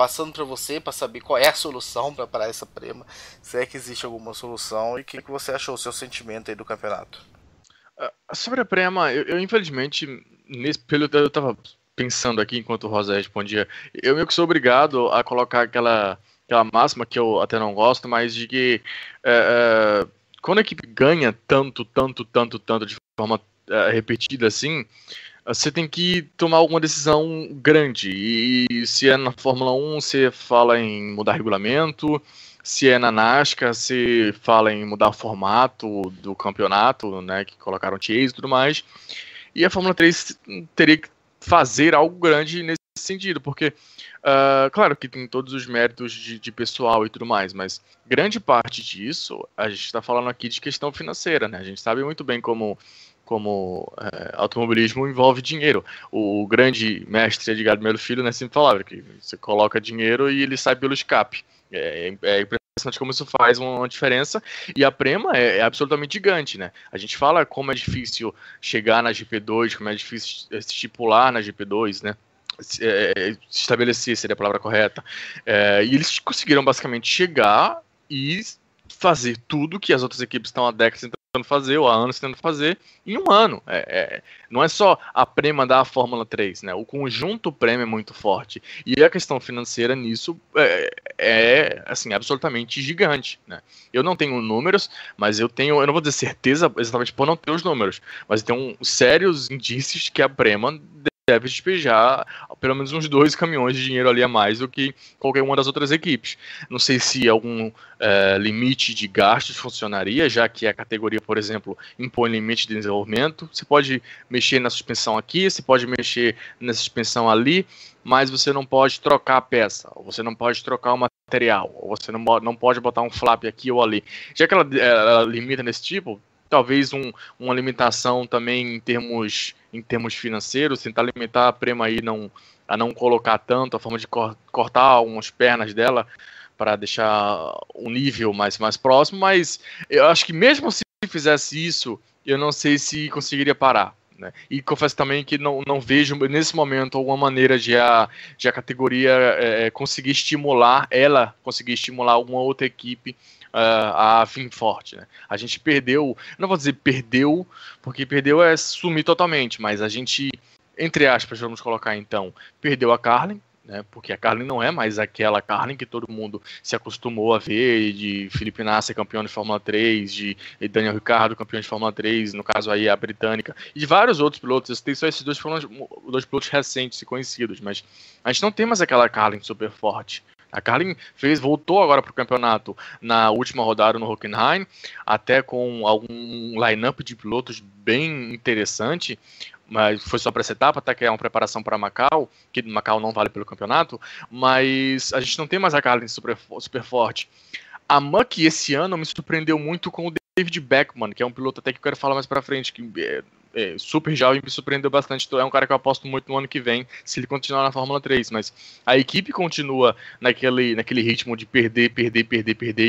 passando para você, para saber qual é a solução para parar essa Prema, se é que existe alguma solução, e o que você achou, o seu sentimento aí do campeonato? Sobre a Prema, eu infelizmente, eu tava pensando aqui enquanto o Rosa respondia, eu meio que sou obrigado a colocar aquela máxima que eu até não gosto, mas de que quando a equipe ganha tanto de forma repetida assim, você tem que tomar alguma decisão grande. E se é na Fórmula 1, você fala em mudar regulamento. Se é na NASCAR, você fala em mudar o formato do campeonato, né, que colocaram TAs e tudo mais. E a Fórmula 3 teria que fazer algo grande nesse sentido, porque, claro que tem todos os méritos de pessoal e tudo mais, mas grande parte disso, a gente está falando aqui de questão financeira, né? A gente sabe muito bem como automobilismo envolve dinheiro. O grande mestre Edgardo Melo Filho, né, sempre falava que você coloca dinheiro e ele sai pelo escape. É impressionante como isso faz uma diferença, e a Prema é absolutamente gigante, né? A gente fala como é difícil chegar na GP2, como é difícil estipular na GP2, né? Estabelecer seria a palavra correta. E eles conseguiram basicamente chegar e fazer tudo que as outras equipes estão há décadas tentando fazer, ou há anos tentando fazer, em um ano. Não é só a Prema da Fórmula 3, né? O conjunto Prema é muito forte. E a questão financeira nisso é assim, absolutamente gigante, né? Eu não tenho números, mas eu não vou dizer certeza exatamente por não ter os números, mas tem sérios indícios que a Prema deve despejar pelo menos uns 2 caminhões de dinheiro ali a mais do que qualquer uma das outras equipes. Não sei se algum limite de gastos funcionaria, já que a categoria, por exemplo, impõe limite de desenvolvimento. Você pode mexer na suspensão aqui, você pode mexer na suspensão ali, mas você não pode trocar a peça, ou você não pode trocar o material, ou você não pode botar um flap aqui ou ali. Já que ela limita nesse tipo, talvez uma limitação também em termos financeiros, tentar limitar a Prema aí a não colocar tanto, a forma de cortar algumas pernas dela para deixar o nível mais próximo, mas eu acho que mesmo se fizesse isso, eu não sei se conseguiria parar, né? E confesso também que não vejo nesse momento alguma maneira de a categoria conseguir estimular alguma outra equipe a fim forte, né? A gente perdeu, não vou dizer perdeu, porque perdeu é sumir totalmente, mas a gente, entre aspas, vamos colocar então, perdeu a Carlin, né? Porque a Carlin não é mais aquela Carlin que todo mundo se acostumou a ver, de Felipe Nasser campeão de Fórmula 3, de Daniel Ricciardo campeão de Fórmula 3, no caso aí a britânica, e de vários outros pilotos. Tem só esses dois pilotos recentes e conhecidos, mas a gente não tem mais aquela Carlin super forte. A Carlin voltou agora para o campeonato na última rodada no Hockenheim, até com algum line-up de pilotos bem interessante, mas foi só para essa etapa, até que é uma preparação para Macau, que Macau não vale pelo campeonato, mas a gente não tem mais a Carlin super forte. A Muck esse ano me surpreendeu muito com o David Beckman, que é um piloto até que eu quero falar mais para frente, que super jovem, me surpreendeu bastante. É um cara que eu aposto muito no ano que vem, se ele continuar na Fórmula 3, mas a equipe continua naquele ritmo de perder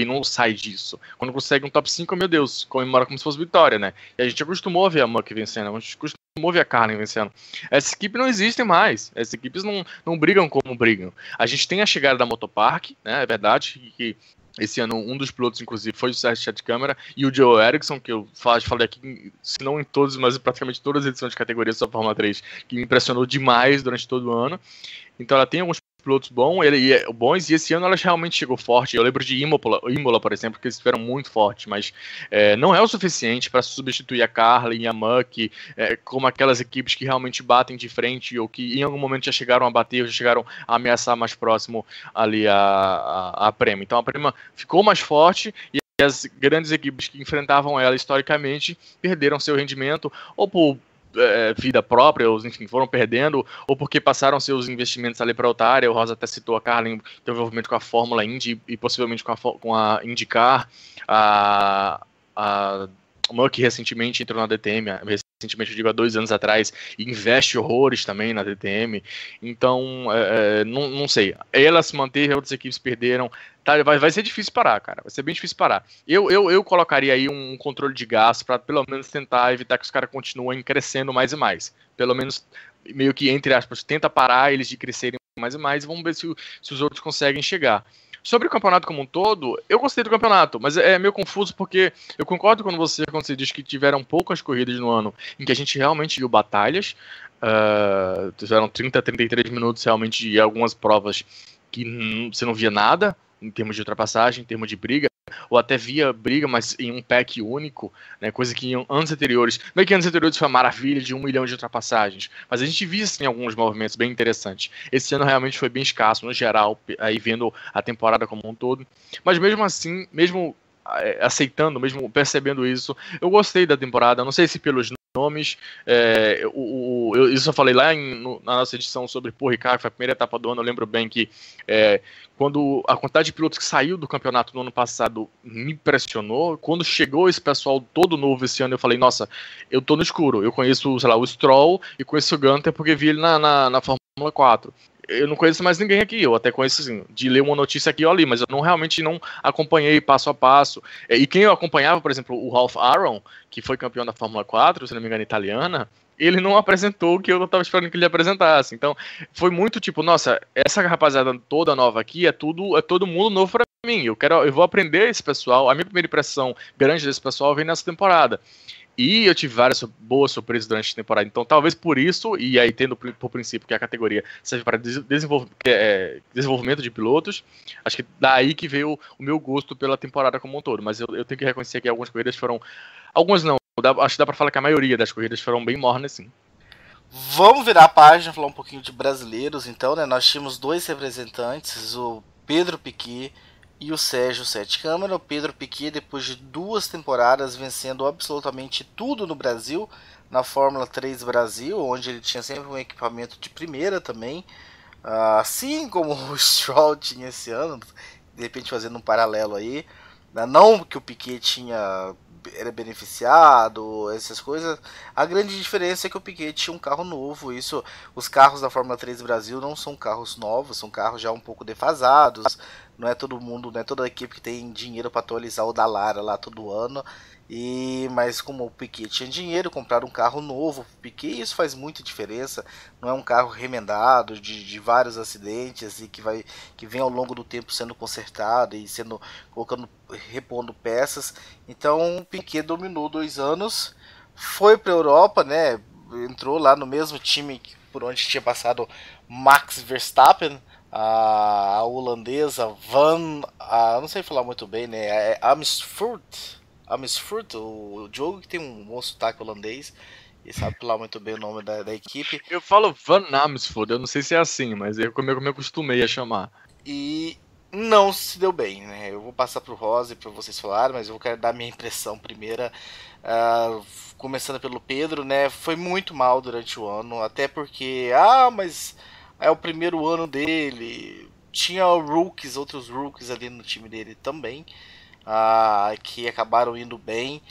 e não sai disso. Quando consegue um top 5, meu Deus, comemora como se fosse vitória, né? E a gente acostumou a ver a Muck vencendo, a gente acostumou a ver a Carlin vencendo. Essas equipes não existem mais, essas equipes não brigam como brigam. A gente tem a chegada da Motopark, né? É verdade que esse ano um dos pilotos, inclusive, foi o Sérgio Chad Câmara e o Joe Eriksson, que eu falei aqui, se não em todos, mas praticamente todas as edições de categoria da Fórmula 3, que me impressionou demais durante todo o ano. Então ela tem alguns pilotos bons, e esse ano ela realmente chegou forte. Eu lembro de Imola, por exemplo, que eles estiveram muito fortes, mas não é o suficiente para substituir a Carlin e a Muck, como aquelas equipes que realmente batem de frente ou que em algum momento já chegaram a bater, ou já chegaram a ameaçar mais próximo ali a Prema. Então a Prema ficou mais forte e as grandes equipes que enfrentavam ela historicamente perderam seu rendimento, ou por vida própria, ou enfim, foram perdendo, ou porque passaram seus investimentos ali para outra área. O Rosa até citou a Carlin, tem envolvimento com a Fórmula Indy e possivelmente com a IndyCar. A Muck recentemente entrou na DTM, recentemente, eu digo, há 2 anos atrás, e investe horrores também na DTM. Então, não sei. Ela se manter, outras equipes perderam. Tá, vai ser difícil parar, cara. Vai ser bem difícil parar. Eu colocaria aí um controle de gasto para pelo menos tentar evitar que os caras continuem crescendo mais e mais. Pelo menos, meio que, entre aspas, tenta parar eles de crescerem mais e mais, e vamos ver se os outros conseguem chegar. Sobre o campeonato como um todo, eu gostei do campeonato, mas é meio confuso porque eu concordo com você quando você diz que tiveram poucas corridas no ano em que a gente realmente viu batalhas. Tiveram 30, 33 minutos realmente de algumas provas que você não via nada em termos de ultrapassagem, em termos de briga, ou até via briga, mas em um pack único, né, coisa que em anos anteriores, não é que anos anteriores foi uma maravilha de 1 milhão de ultrapassagens, mas a gente via assim, alguns movimentos bem interessantes. Esse ano realmente foi bem escasso, no geral, aí vendo a temporada como um todo, mas mesmo assim, mesmo aceitando, mesmo percebendo isso, eu gostei da temporada, não sei se pelos nomes, isso eu falei lá na nossa edição sobre Paul Ricard, que foi a primeira etapa do ano. Eu lembro bem que quando a quantidade de pilotos que saiu do campeonato no ano passado me impressionou, quando chegou esse pessoal todo novo esse ano, eu falei, nossa, eu tô no escuro, eu conheço, sei lá, o Stroll e conheço o Gunter porque vi ele na Fórmula 4. Eu não conheço mais ninguém aqui, eu até conheço assim, de ler uma notícia aqui ou ali, mas eu realmente não acompanhei passo a passo. E quem eu acompanhava, por exemplo, o Ralph Aaron, que foi campeão da Fórmula 4, se não me engano, italiana, ele não apresentou o que eu estava esperando que ele apresentasse. Então, foi muito tipo, nossa, essa rapaziada toda nova aqui é todo mundo novo para mim. Eu vou aprender esse pessoal. A minha primeira impressão grande desse pessoal vem nessa temporada. E eu tive várias boas surpresas durante a temporada. Então, talvez por isso, e aí tendo por princípio que a categoria serve para desenvolvimento de pilotos, acho que daí que veio o meu gosto pela temporada como um todo. Mas eu tenho que reconhecer que algumas corridas foram... Algumas não, acho que dá para falar que a maioria das corridas foram bem mornas, sim. Vamos virar a página, falar um pouquinho de brasileiros, então, né? Nós tínhamos 2 representantes, o Pedro Piquet e o Sérgio Sete Câmara. O Pedro Piquet, depois de 2 temporadas vencendo absolutamente tudo no Brasil, na Fórmula 3 Brasil, onde ele tinha sempre um equipamento de primeira também, assim como o Stroll tinha esse ano, de repente fazendo um paralelo aí, não que o Piquet era beneficiado, essas coisas. A grande diferença é que o Piquet tinha um carro novo. Os carros da Fórmula 3 Brasil não são carros novos, são carros já um pouco defasados. Não é todo mundo, não é toda a equipe que tem dinheiro para atualizar o Dallara lá todo ano. Mas como o Piquet tinha dinheiro, compraram um carro novo pro Piquet, e isso faz muita diferença. Não é um carro remendado de vários acidentes e que vem ao longo do tempo sendo consertado e repondo peças. Então o Piquet dominou 2 anos, foi para a Europa, né? Entrou lá no mesmo time por onde tinha passado Max Verstappen, a holandesa não sei falar muito bem, né? Amersfoort, o Diogo que tem um bom sotaque holandês e sabe falar muito bem o nome da equipe. Eu falo Van Amersfoort, eu não sei se é assim, mas como eu me acostumei a chamar. E não se deu bem, né? Eu vou passar pro Rosa para vocês falarem, mas eu quero dar minha impressão primeira. Começando pelo Pedro, né? Foi muito mal durante o ano, até porque, mas é o primeiro ano dele. Tinha outros rookies ali no time dele também, que acabaram indo bem.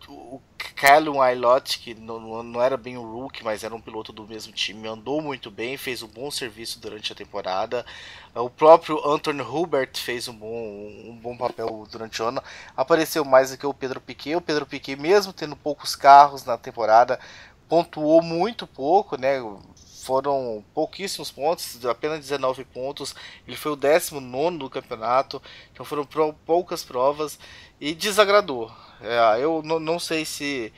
O Callum Aylott, que não era bem um rookie, mas era um piloto do mesmo time, andou muito bem, fez um bom serviço durante a temporada. O próprio Anton Hubert fez um bom papel durante o ano. Apareceu mais do que o Pedro Piquet. O Pedro Piquet, mesmo tendo poucos carros na temporada, pontuou muito pouco, né? Foram pouquíssimos pontos, apenas 19 pontos. Ele foi o 19º do campeonato, então foram poucas provas e desagradou. Eu não sei se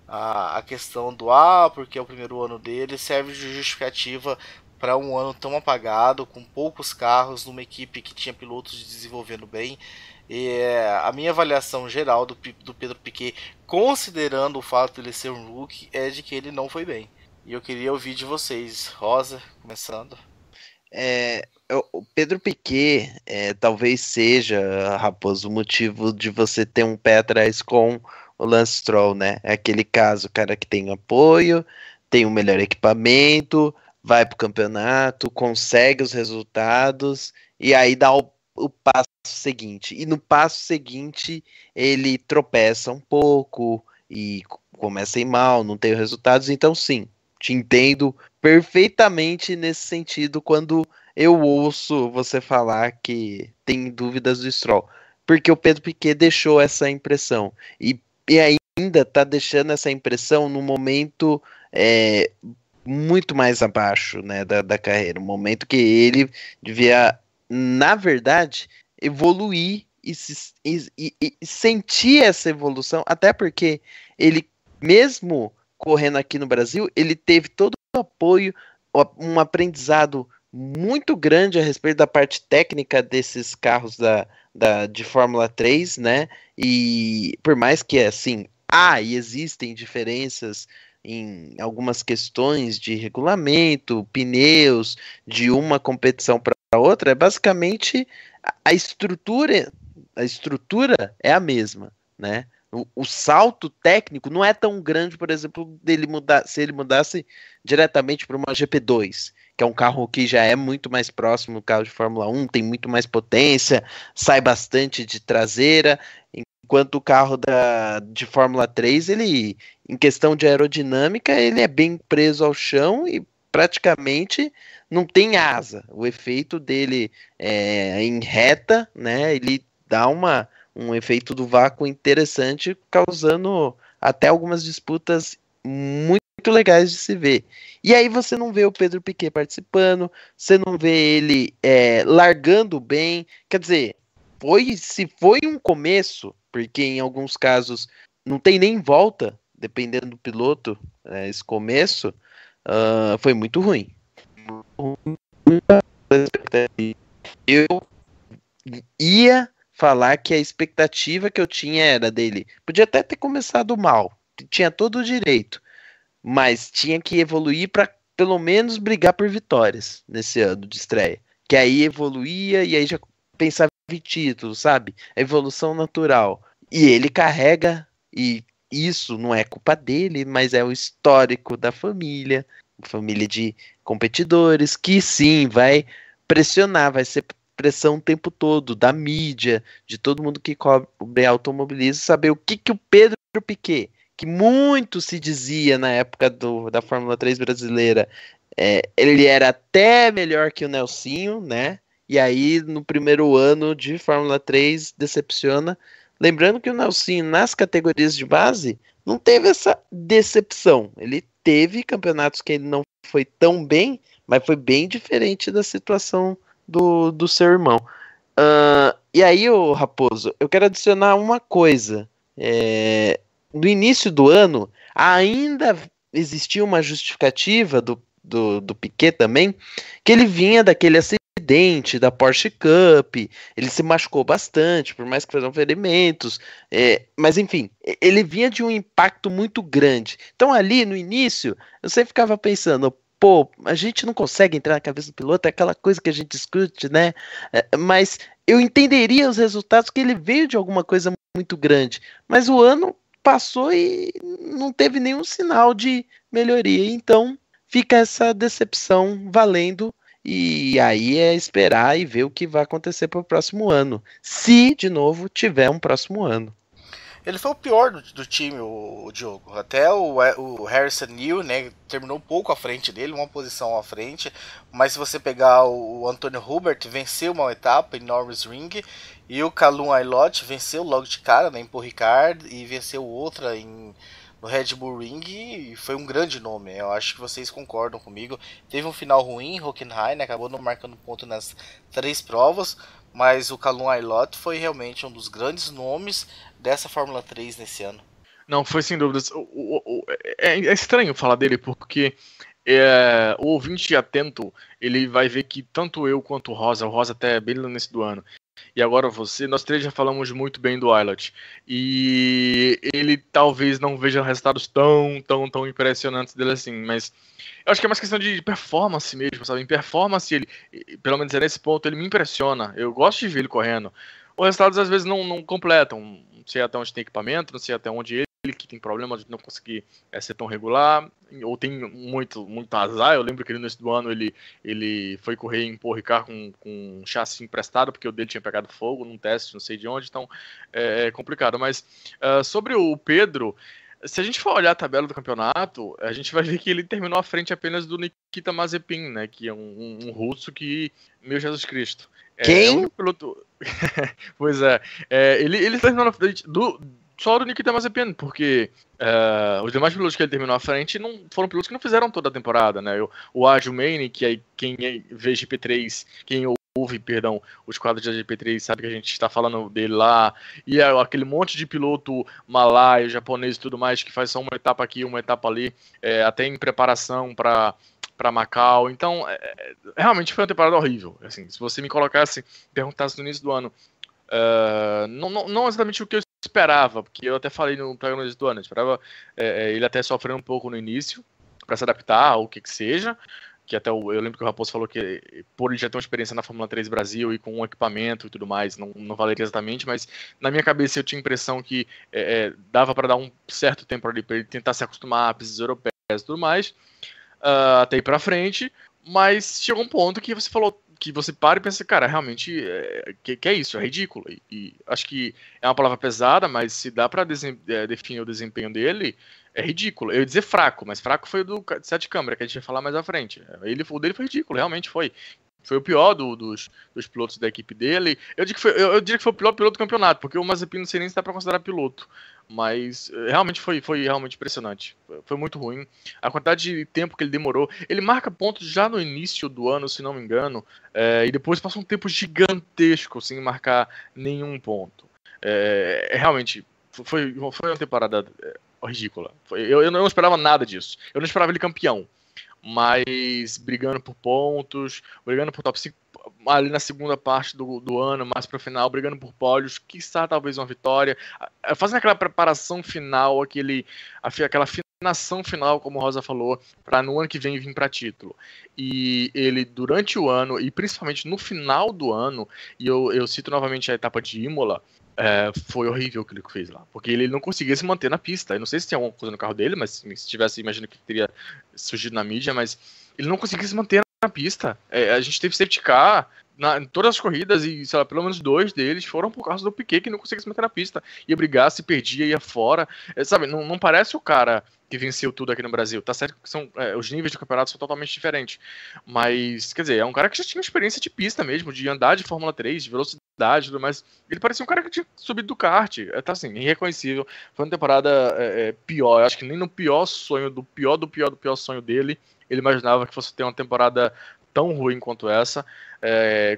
a questão do porque é o primeiro ano dele serve de justificativa para um ano tão apagado, com poucos carros, numa equipe que tinha pilotos desenvolvendo bem. A minha avaliação geral do Pedro Piquet, considerando o fato de ele ser um rookie, é de que ele não foi bem. E eu queria ouvir de vocês. Rosa, começando. O Pedro Piquet talvez seja, Raposo, o motivo de você ter um pé atrás com o Lance Stroll, né? É aquele caso, o cara que tem apoio, tem o melhor equipamento, vai pro campeonato, consegue os resultados e aí dá o passo seguinte. E no passo seguinte ele tropeça um pouco e começa a ir mal, não tem os resultados. Então sim, te entendo perfeitamente nesse sentido quando eu ouço você falar que tem dúvidas do Stroll, porque o Pedro Piquet deixou essa impressão e ainda tá deixando essa impressão no momento muito mais abaixo, né, da carreira. Um momento que ele devia, na verdade, evoluir e sentir essa evolução, até porque ele, mesmo correndo aqui no Brasil, ele teve todo o apoio, um aprendizado muito grande a respeito da parte técnica desses carros de Fórmula 3, né? E por mais que, assim, e existem diferenças em algumas questões de regulamento, pneus, de uma competição para outra, é basicamente a estrutura é a mesma, né? O salto técnico não é tão grande, por exemplo, se ele mudasse diretamente para uma GP2, que é um carro que já é muito mais próximo do carro de Fórmula 1, tem muito mais potência, sai bastante de traseira, enquanto o carro de Fórmula 3, ele, em questão de aerodinâmica, ele é bem preso ao chão e praticamente não tem asa. O efeito dele em reta, né, ele dá um efeito do vácuo interessante, causando até algumas disputas muito legais de se ver. E aí você não vê o Pedro Piquet participando, você não vê ele largando bem, quer dizer, se foi um começo, porque em alguns casos não tem nem volta, dependendo do piloto, esse começo, foi muito ruim. Eu ia falar que a expectativa que eu tinha era dele. Podia até ter começado mal, tinha todo o direito, mas tinha que evoluir para pelo menos brigar por vitórias nesse ano de estreia. Que aí evoluía e aí já pensava em título, sabe? A evolução natural. E ele carrega, e isso não é culpa dele, mas é o histórico da família de competidores, que sim, vai pressionar, vai ser pressão o tempo todo, da mídia, de todo mundo que cobre automobilismo, saber o que o Pedro Piquet, que muito se dizia na época da Fórmula 3 brasileira, ele era até melhor que o Nelsinho, né? E aí, no primeiro ano de Fórmula 3, decepciona. Lembrando que o Nelsinho, nas categorias de base, não teve essa decepção. Ele teve campeonatos que ele não foi tão bem, mas foi bem diferente da situação do seu irmão. E aí, Raposo, eu quero adicionar uma coisa. No início do ano, ainda existia uma justificativa do Piquet também, que ele vinha daquele acidente da Porsche Cup, ele se machucou bastante, por mais que foram ferimentos, mas enfim, ele vinha de um impacto muito grande. Então ali, no início, eu sempre ficava pensando, a gente não consegue entrar na cabeça do piloto, é aquela coisa que a gente discute, né? Mas eu entenderia os resultados que ele veio de alguma coisa muito grande, mas o ano passou e não teve nenhum sinal de melhoria, então fica essa decepção valendo, e aí é esperar e ver o que vai acontecer para o próximo ano, se de novo tiver um próximo ano. Ele foi o pior do time, o Diogo. Até o Harrison Newey, né, terminou um pouco à frente dele, uma posição à frente. Mas se você pegar o Antônio Hubert, venceu uma etapa em Norris Ring. E o Calum Aylott venceu logo de cara, né, em Paul Ricard. E venceu outra no Red Bull Ring. E foi um grande nome. Eu acho que vocês concordam comigo. Teve um final ruim em Hockenheim, né, acabou não marcando ponto nas 3 provas. Mas o Calum Aylott foi realmente um dos grandes nomes dessa Fórmula 3 nesse ano. Não, foi sem dúvidas. É estranho falar dele, porque o ouvinte atento, ele vai ver que tanto eu quanto o Rosa até bem no início do ano, e agora nós três já falamos muito bem do Aylott, e ele talvez não veja resultados tão impressionantes dele assim, mas eu acho que é mais questão de performance mesmo, sabe? Em performance, ele, pelo menos nesse ponto, ele me impressiona. Eu gosto de ver ele correndo. Os resultados às vezes não completam. Não sei até onde tem equipamento, não sei até onde ele que tem problema de não conseguir ser tão regular, ou tem muito azar. Eu lembro que no início do ano ele foi correr em Paul Ricard com um chassi emprestado, porque o dele tinha pegado fogo num teste, não sei de onde, então é complicado. Mas sobre o Pedro, se a gente for olhar a tabela do campeonato, a gente vai ver que ele terminou à frente apenas do Nikita Mazepin, né, que é um russo que, meu Jesus Cristo. Quem? Piloto... Pois ele terminou na frente só do Nikita Mazepin, porque os demais pilotos que ele terminou à frente não foram pilotos que não fizeram toda a temporada, né? O Adil Maine, que aí quem vê GP3, quem ouve, perdão, os quadros de GP3 sabe que a gente está falando dele lá, e aquele monte de piloto malaio, japonês e tudo mais, que faz só uma etapa aqui, uma etapa ali, até em preparação para Macau. Então, realmente foi uma temporada horrível. Assim, se você me perguntasse no início do ano, não exatamente o que eu esperava, porque eu até falei no programa do ano, eu esperava ele até sofrendo um pouco no início, para se adaptar ao que seja, que até eu lembro que o Raposo falou que por ele já ter uma experiência na Fórmula 3 Brasil e com um equipamento e tudo mais, não valeria exatamente, mas na minha cabeça eu tinha a impressão que dava para dar um certo tempo ali para ele tentar se acostumar a pistas europeias e tudo mais, até ir para frente, mas chegou um ponto que você falou, que você para e pensa, cara, realmente, que é isso, é ridículo, e acho que é uma palavra pesada, mas se dá para definir o desempenho dele, é ridículo. Eu ia dizer fraco, mas fraco foi o do Sete Câmara, que a gente vai falar mais à frente. O dele foi ridículo, realmente foi. Foi o pior dos pilotos da equipe dele. Eu diria que foi o pior piloto do campeonato, porque o Mazepin não sei nem se dá pra considerar piloto. Mas realmente foi realmente impressionante. Foi muito ruim. A quantidade de tempo que ele demorou. Ele marca pontos já no início do ano, se não me engano. E depois passa um tempo gigantesco sem marcar nenhum ponto. Realmente, foi uma temporada ridícula. Eu não esperava nada disso. Eu não esperava ele campeão. Mas brigando por pontos, brigando por top 5 ali na segunda parte do ano, mais pro final, brigando por pódios, quiçá talvez uma vitória, fazendo aquela preparação final, aquela afinação final, como o Rosa falou, para no ano que vem vir para título. E ele, durante o ano, e principalmente no final do ano, e eu cito novamente a etapa de Imola, foi horrível o que ele fez lá, porque ele não conseguia se manter na pista. Eu não sei se tinha alguma coisa no carro dele, mas se tivesse, imagino que teria surgido na mídia, mas ele não conseguia se manter na pista. A gente teve safety car em todas as corridas e, sei lá, pelo menos 2 deles foram por causa do Piquet, que não conseguia se manter na pista. Ia brigar, se perdia, ia fora. Sabe, não parece o cara que venceu tudo aqui no Brasil. Tá certo que os níveis do campeonato são totalmente diferentes, mas, quer dizer, é um cara que já tinha experiência de pista mesmo, de andar de Fórmula 3, de velocidade, mas ele parecia um cara que tinha subido do kart. Tá assim, irreconhecível. Foi uma temporada pior. Eu acho que nem no pior sonho, do pior sonho dele, ele imaginava que fosse ter uma temporada tão ruim quanto essa.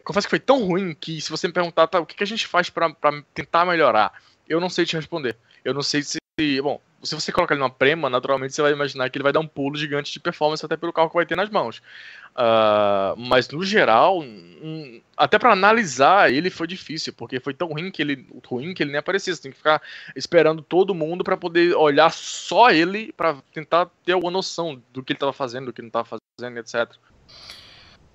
Confesso que foi tão ruim que, se você me perguntar, o que a gente faz para tentar melhorar, eu não sei te responder. Eu não sei se... Bom, se você colocar ele numa Prema, naturalmente você vai imaginar que ele vai dar um pulo gigante de performance até pelo carro que vai ter nas mãos. Mas no geral, até para analisar ele foi difícil, porque foi tão ruim que ele nem aparecia. Você tem que ficar esperando todo mundo para poder olhar só ele, para tentar ter alguma noção do que ele estava fazendo, do que não estava fazendo, etc.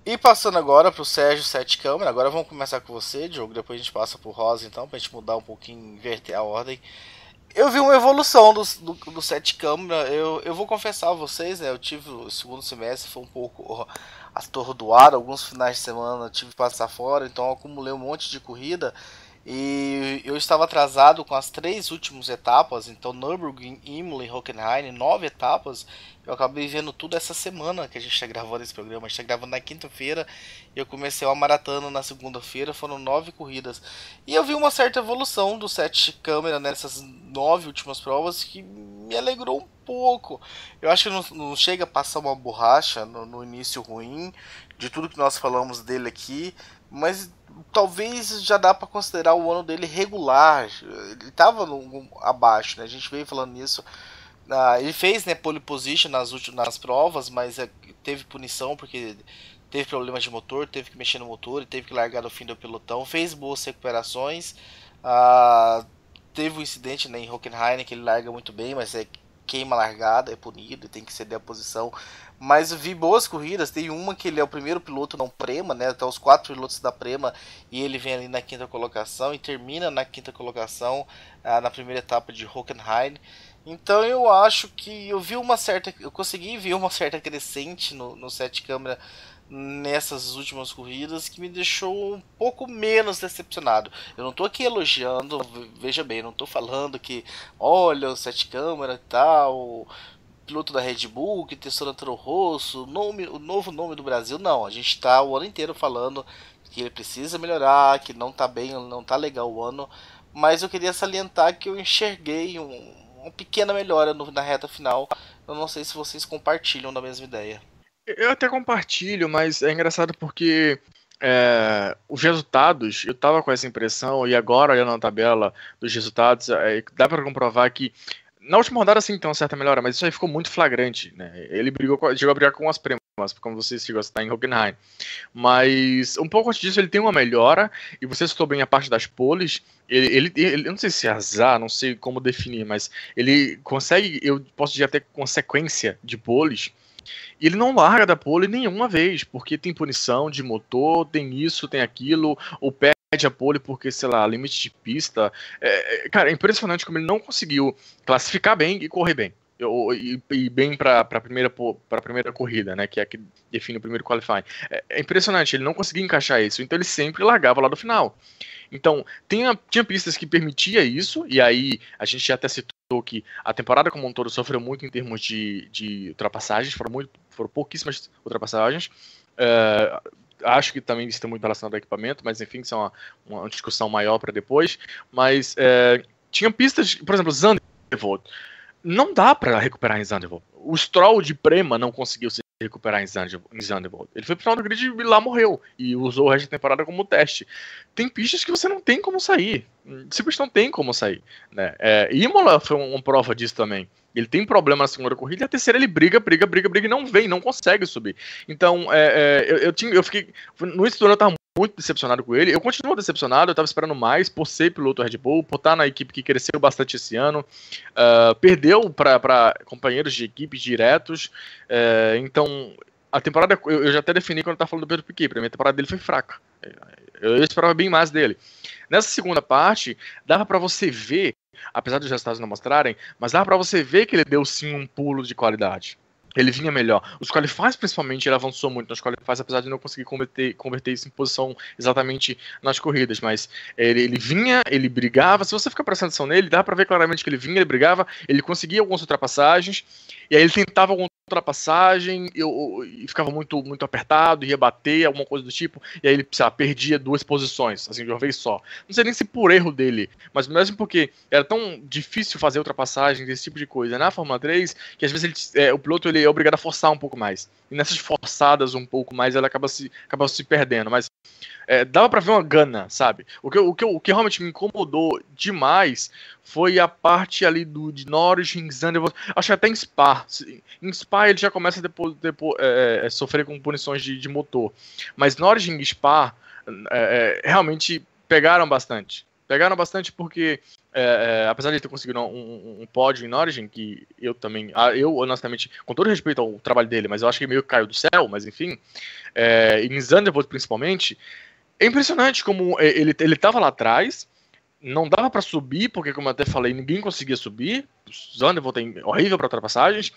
E passando agora pro Sérgio Sete Câmara, agora vamos começar com você, Diogo, depois a gente passa pro Rosa, então, pra gente mudar um pouquinho, inverter a ordem. Eu vi uma evolução do Sete Câmara. Eu vou confessar a vocês, né? Eu tive o segundo semestre, foi um pouco atordoado. Alguns finais de semana eu tive que passar fora, então eu acumulei um monte de corrida. E eu estava atrasado com as 3 últimas etapas, então Nürburgring, Imola e Hockenheim, 9 etapas. Eu acabei vendo tudo essa semana que a gente está gravando esse programa. A gente está gravando na quinta-feira e eu comecei uma maratona na segunda-feira, foram 9 corridas. E eu vi uma certa evolução do Sete Câmara nessas 9 últimas provas que me alegrou um pouco. Eu acho que não chega a passar uma borracha no início ruim de tudo que nós falamos dele aqui, mas talvez já dá para considerar o ano dele regular. Ele estava abaixo, né? A gente veio falando nisso. Ele fez, né, pole position nas provas, mas teve punição porque teve problemas de motor, teve que mexer no motor e teve que largar no fim do pelotão. Fez boas recuperações. Teve um incidente, né, em Hockenheim, que ele larga muito bem, mas queima a largada, é punido e tem que ceder a posição. Mas eu vi boas corridas. Tem uma que ele é o primeiro piloto não Prema, né? Até os 4 pilotos da Prema, e ele vem ali na 5ª colocação e termina na 5ª colocação na primeira etapa de Hockenheim. Então eu acho que eu consegui ver uma certa crescente no Sete Câmara nessas últimas corridas, que me deixou um pouco menos decepcionado. Eu não estou aqui elogiando, veja bem, eu não estou falando que olha o Sete Câmara e tal, piloto da Red Bull que testou na Toro Rosso, o novo nome do Brasil. Não, a gente está o ano inteiro falando que ele precisa melhorar, que não está bem, não está legal o ano, mas eu queria salientar que eu enxerguei uma pequena melhora na reta final. Eu não sei se vocês compartilham da mesma ideia. Eu até compartilho, mas é engraçado porque os resultados, eu tava com essa impressão, e agora olhando na tabela dos resultados, dá para comprovar que na última rodada sim tem uma certa melhora, mas isso aí ficou muito flagrante, né? Ele chegou a brigar com as premas, como você chegou a citar em Hockenheim. Mas um pouco antes disso ele tem uma melhora, e você citou bem a parte das poles. Ele eu não sei se é azar, não sei como definir, mas ele consegue, eu posso dizer até com sequência de poles, e ele não larga da pole nenhuma vez, porque tem punição de motor, tem isso, tem aquilo, ou perde a pole porque, sei lá, limite de pista. Cara, é impressionante como ele não conseguiu classificar bem e correr bem. E bem para a primeira corrida, né, que é a que define o primeiro qualifying. É impressionante, ele não conseguia encaixar isso, então ele sempre largava lá do final. Então, tinha pistas que permitia isso, e aí a gente já até citou que a temporada como um todo sofreu muito em termos de ultrapassagens, foram pouquíssimas ultrapassagens. Acho que também isso tem muito relacionado ao equipamento, mas enfim, isso é uma discussão maior para depois. Mas tinha pistas, por exemplo, Zandvoort. Não dá para recuperar em Zandvoort. O Stroll de Prema não conseguiu se recuperar em Zandvoort. Ele foi pro final do grid e lá morreu. E usou o resto da temporada como teste. Tem pistas que você não tem como sair. Simplesmente não tem como sair. Né? Imola foi uma prova disso também. Ele tem problema na segunda corrida e a terceira ele briga e não consegue subir. Então, eu fiquei. No início do ano eu tava muito decepcionado com ele. Eu continuo decepcionado, eu tava esperando mais por ser piloto Red Bull, por estar na equipe que cresceu bastante esse ano. Perdeu para companheiros de equipe diretos. Então, a temporada, eu já até defini quando eu tava falando do Pedro Piquet, a minha temporada dele foi fraca. Eu esperava bem mais dele. Nessa segunda parte, dava para você ver, apesar dos resultados não mostrarem, mas dava para você ver que ele deu sim um pulo de qualidade. Ele vinha melhor. Os qualifies, principalmente, ele avançou muito nos qualifies, apesar de não conseguir converter isso em posição exatamente nas corridas. Mas ele vinha, ele brigava. Se você ficar prestando atenção nele, dá pra ver claramente que ele vinha, ele brigava, ele conseguia algumas ultrapassagens, e aí ele tentava alguma ultrapassagem e ficava muito, muito apertado, ia bater, alguma coisa do tipo, e aí ele perdia 2 posições, assim, de uma vez só. Não sei nem se por erro dele, mas mesmo porque era tão difícil fazer ultrapassagem desse tipo de coisa na Fórmula 3, que às vezes o piloto ele é obrigado a forçar um pouco mais. E nessas forçadas um pouco mais, ela acaba se perdendo, mas dava pra ver uma gana, sabe? O que realmente me incomodou demais foi a parte ali de Norris, Zandvoort, acho que até em Spa. Em Spa ele já começa a sofrer com punições de motor. Mas Norris e Spa realmente pegaram bastante. Pegaram bastante porque, apesar de ele ter conseguido um pódio em Norris, que eu também, honestamente, com todo respeito ao trabalho dele, mas eu acho que meio que caiu do céu, mas enfim, em Zandvoort principalmente, é impressionante como ele estava lá atrás, não dava para subir, porque como eu até falei, ninguém conseguia subir, Zandvoort é horrível para ultrapassagens,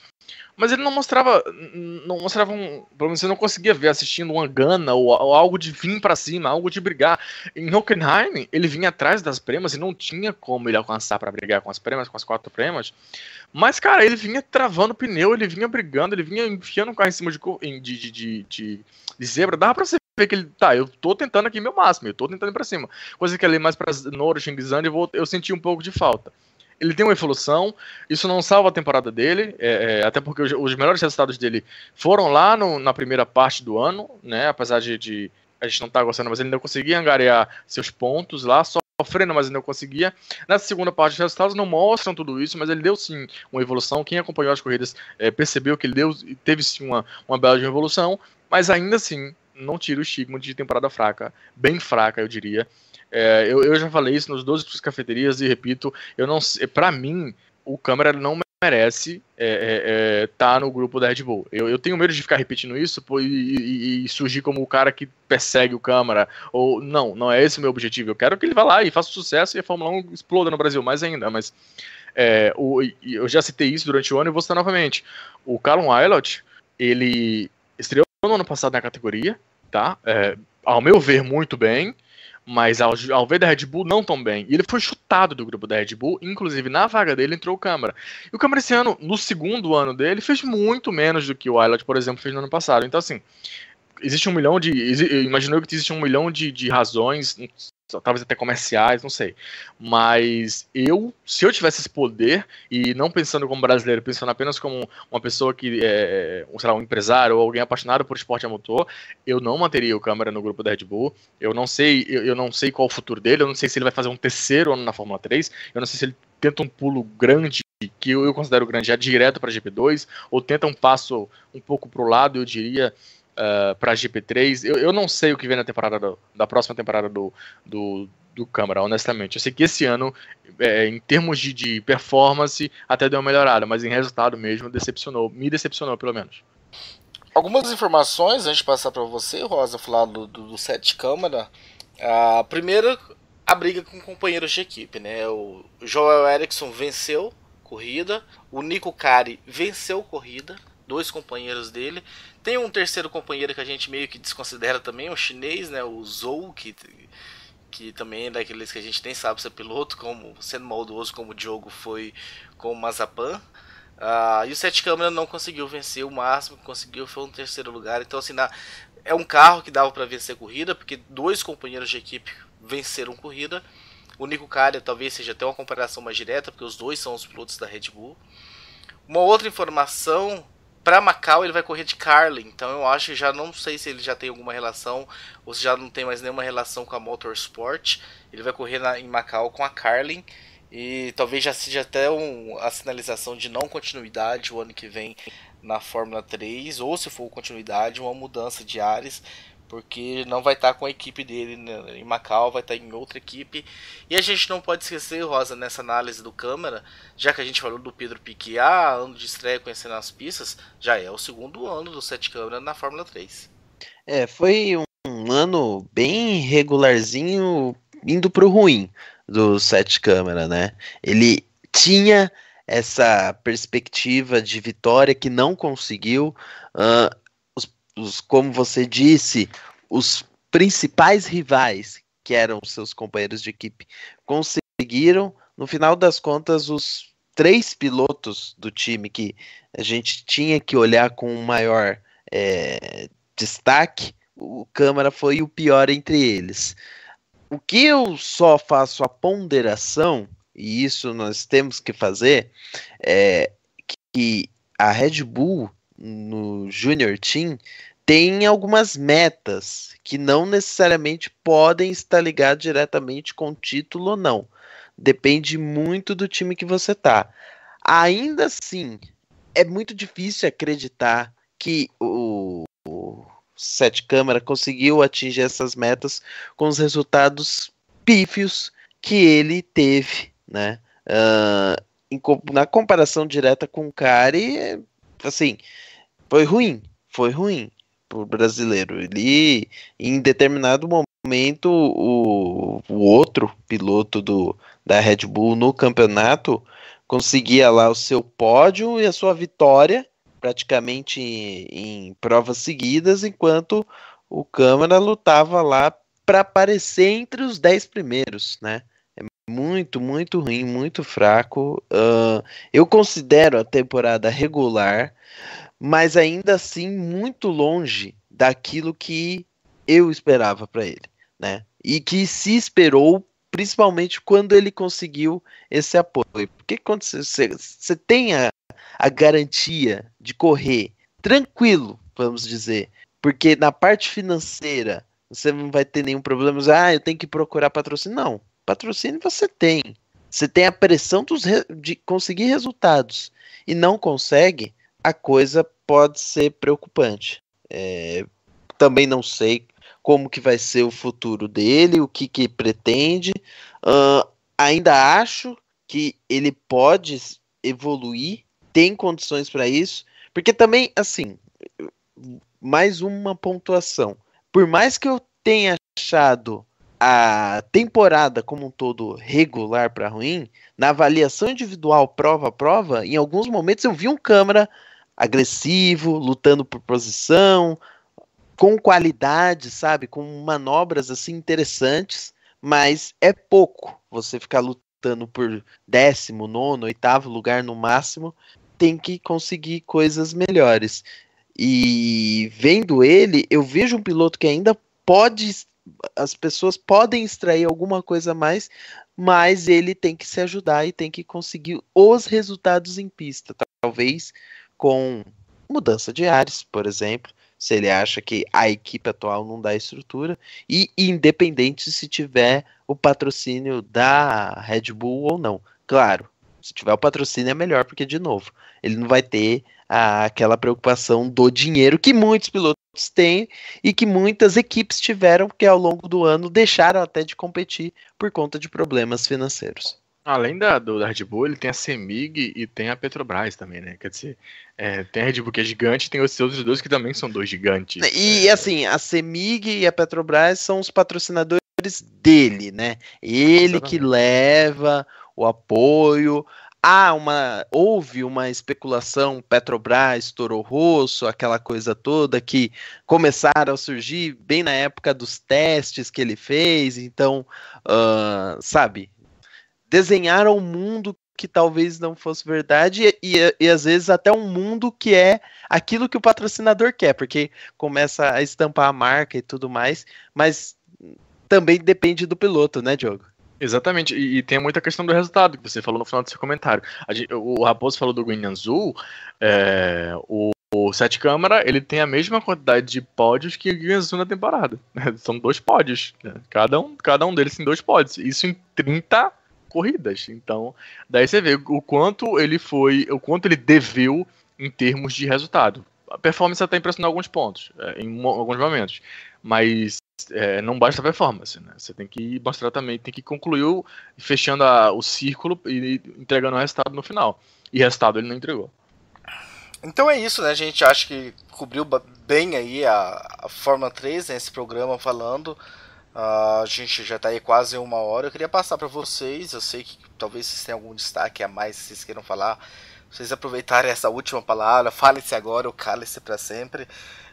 mas ele não mostrava pelo menos você não conseguia ver assistindo uma gana ou algo de vir para cima, algo de brigar. Em Hockenheim, ele vinha atrás das premas e não tinha como ele alcançar para brigar com as premas, com as 4 premas, mas cara, ele vinha travando o pneu, ele vinha brigando, ele vinha enfiando o carro em cima de zebra, dava pra você ver que ele, eu tô tentando aqui meu máximo, eu tô tentando ir pra cima, coisa que ali mais pra Norris, eu senti um pouco de falta. Ele tem uma evolução, isso não salva a temporada dele, até porque os melhores resultados dele foram lá na primeira parte do ano, né, apesar de a gente não tá gostando, mas ele ainda conseguia angariar seus pontos lá, sofrendo, mas ainda não conseguia. Nessa segunda parte, os resultados não mostram tudo isso, mas ele deu sim uma evolução, quem acompanhou as corridas percebeu que ele teve sim uma bela de evolução, mas ainda assim, não tira o estigma de temporada fraca, bem fraca, eu diria. Eu já falei isso nos 12 cafeterias e repito, pra mim, o Câmara não merece tá no grupo da Red Bull. Eu tenho medo de ficar repetindo isso e surgir como o cara que persegue o Câmara, ou não é esse o meu objetivo. Eu quero que ele vá lá e faça sucesso e a Fórmula 1 exploda no Brasil mais ainda, mas eu já citei isso durante o ano e vou citar novamente. O Callum Ilott, ele estreou no ano passado na categoria, tá? Ao meu ver, muito bem, mas ao ver da Red Bull, não tão bem. E ele foi chutado do grupo da Red Bull, inclusive na vaga dele entrou o Câmara. E o Câmara esse ano, no segundo ano dele, fez muito menos do que o Ilott, por exemplo, fez no ano passado. Então assim, existe 1 milhão imagino que existe 1 milhão de razões, talvez até comerciais, não sei. Mas se eu tivesse esse poder, e não pensando como brasileiro, pensando apenas como uma pessoa que sei lá, um empresário ou alguém apaixonado por esporte a motor, eu não manteria o Câmara no grupo da Red Bull. Eu não sei qual o futuro dele, eu não sei se ele vai fazer um terceiro ano na Fórmula 3, eu não sei se ele tenta um pulo grande, que eu considero grande, já direto para GP2, ou tenta um passo um pouco para o lado, eu diria, para GP3. Eu não sei o que vem na temporada da próxima temporada do Câmara, honestamente. Eu sei que esse ano, em termos de performance, até deu uma melhorada, mas em resultado mesmo, me decepcionou pelo menos. Algumas informações antes de passar para você, Rosa, falar do Sete Câmara. Primeiro, a briga com companheiros de equipe, né? O Joel Eriksson venceu corrida, o Nico Kari venceu corrida, 2 companheiros dele. Tem um terceiro companheiro que a gente meio que desconsidera também, o chinês, né? O Zhou, que também é daqueles que a gente nem sabe ser piloto, sendo maldoso como o Diogo foi com o Mazapan. E o Sete Câmara não conseguiu vencer, o máximo que conseguiu foi um terceiro lugar. Então assim, é um carro que dava para vencer corrida, porque 2 companheiros de equipe venceram corrida. O Nico Kari talvez seja até uma comparação mais direta, porque os 2 são os pilotos da Red Bull. Uma outra informação, para Macau ele vai correr de Carlin, então eu acho que já não sei se ele já tem alguma relação ou se já não tem mais nenhuma relação com a Motorsport. Ele vai correr em Macau com a Carlin e talvez já seja até a sinalização de não continuidade o ano que vem na Fórmula 3, ou se for continuidade, uma mudança de ares, porque não vai estar com a equipe dele em Macau, vai estar em outra equipe. E a gente não pode esquecer, Rosa, nessa análise do Câmara, já que a gente falou do Pedro Piquet, ano de estreia conhecendo as pistas, já é o segundo ano do Sete Câmara na Fórmula 3. Foi um ano bem regularzinho, indo pro ruim do Sete Câmara, né? Ele tinha essa perspectiva de vitória que não conseguiu. Como você disse, os principais rivais, que eram seus companheiros de equipe, conseguiram. No final das contas, os 3 pilotos do time que a gente tinha que olhar com maior destaque, o Câmara foi o pior entre eles. O que eu só faço a ponderação, e isso nós temos que fazer, é que a Red Bull no Junior Team tem algumas metas que não necessariamente podem estar ligadas diretamente com o título ou não. Depende muito do time que você tá. Ainda assim, é muito difícil acreditar que o Sete Câmara conseguiu atingir essas metas com os resultados pífios que ele teve, né? Na comparação direta com o Kari, assim, foi ruim pro brasileiro. Ele, em determinado momento, o outro piloto da Red Bull no campeonato conseguia lá o seu pódio e a sua vitória praticamente em provas seguidas, enquanto o Câmara lutava lá para aparecer entre os 10 primeiros, né? É muito, muito ruim, muito fraco. Eu considero a temporada regular, mas ainda assim muito longe daquilo que eu esperava para ele, né? E que se esperou, principalmente quando ele conseguiu esse apoio. Porque quando você tem a garantia de correr tranquilo, vamos dizer, porque na parte financeira você não vai ter nenhum problema, eu tenho que procurar patrocínio. Não, patrocínio você tem. Você tem a pressão de conseguir resultados e não consegue, a coisa pode ser preocupante. Também não sei como que vai ser o futuro dele, o que pretende. Ainda acho que ele pode evoluir, tem condições para isso, porque também, assim, mais uma pontuação. Por mais que eu tenha achado a temporada como um todo regular para ruim, na avaliação individual prova a prova, em alguns momentos eu vi um Câmara agressivo, lutando por posição, com qualidade, sabe, com manobras assim interessantes, mas é pouco você ficar lutando por 10º, 9º, 8º lugar no máximo. Tem que conseguir coisas melhores. E vendo ele, eu vejo um piloto que ainda pode as pessoas podem extrair alguma coisa a mais, mas ele tem que se ajudar e tem que conseguir os resultados em pista, talvez com mudança de ares, por exemplo, se ele acha que a equipe atual não dá estrutura, e independente se tiver o patrocínio da Red Bull ou não. Claro, se tiver o patrocínio é melhor, porque, de novo, ele não vai ter aquela preocupação do dinheiro que muitos pilotos têm e que muitas equipes tiveram, porque ao longo do ano deixaram até de competir por conta de problemas financeiros. Além da Red Bull, ele tem a CEMIG e tem a Petrobras também, né? Quer dizer, tem a Red Bull que é gigante, tem os outros dois que também são dois gigantes. E assim, a CEMIG e a Petrobras são os patrocinadores dele, né? Ele Exatamente. Que leva o apoio. Houve uma especulação, Petrobras, Toro Rosso, aquela coisa toda, que começaram a surgir bem na época dos testes que ele fez, então, desenharam um mundo que talvez não fosse verdade e às vezes até um mundo que é aquilo que o patrocinador quer, porque começa a estampar a marca e tudo mais, mas também depende do piloto, né, Diogo? Exatamente, e tem muita questão do resultado que você falou no final do seu comentário. O Raposo falou do Guanyu, o Sete Câmara, ele tem a mesma quantidade de pódios que o Guanyu na temporada. São 2 pódios, né? Cada um deles tem 2 pódios, isso em 30 corridas. Então, daí você vê o quanto ele deveu em termos de resultado. A performance até impressionou alguns pontos, em alguns momentos, mas não basta a performance, né? Você tem que mostrar também, tem que concluir fechando o círculo e entregando o resultado no final. E resultado ele não entregou. Então é isso, né, gente? Acho que cobriu bem aí a Fórmula 3, né, esse programa falando. A gente já está aí quase 1 hora. Eu queria passar para vocês, eu sei que talvez vocês tenham algum destaque a mais que vocês queiram falar. Vocês aproveitarem essa última palavra, falem-se agora ou calem-se para sempre.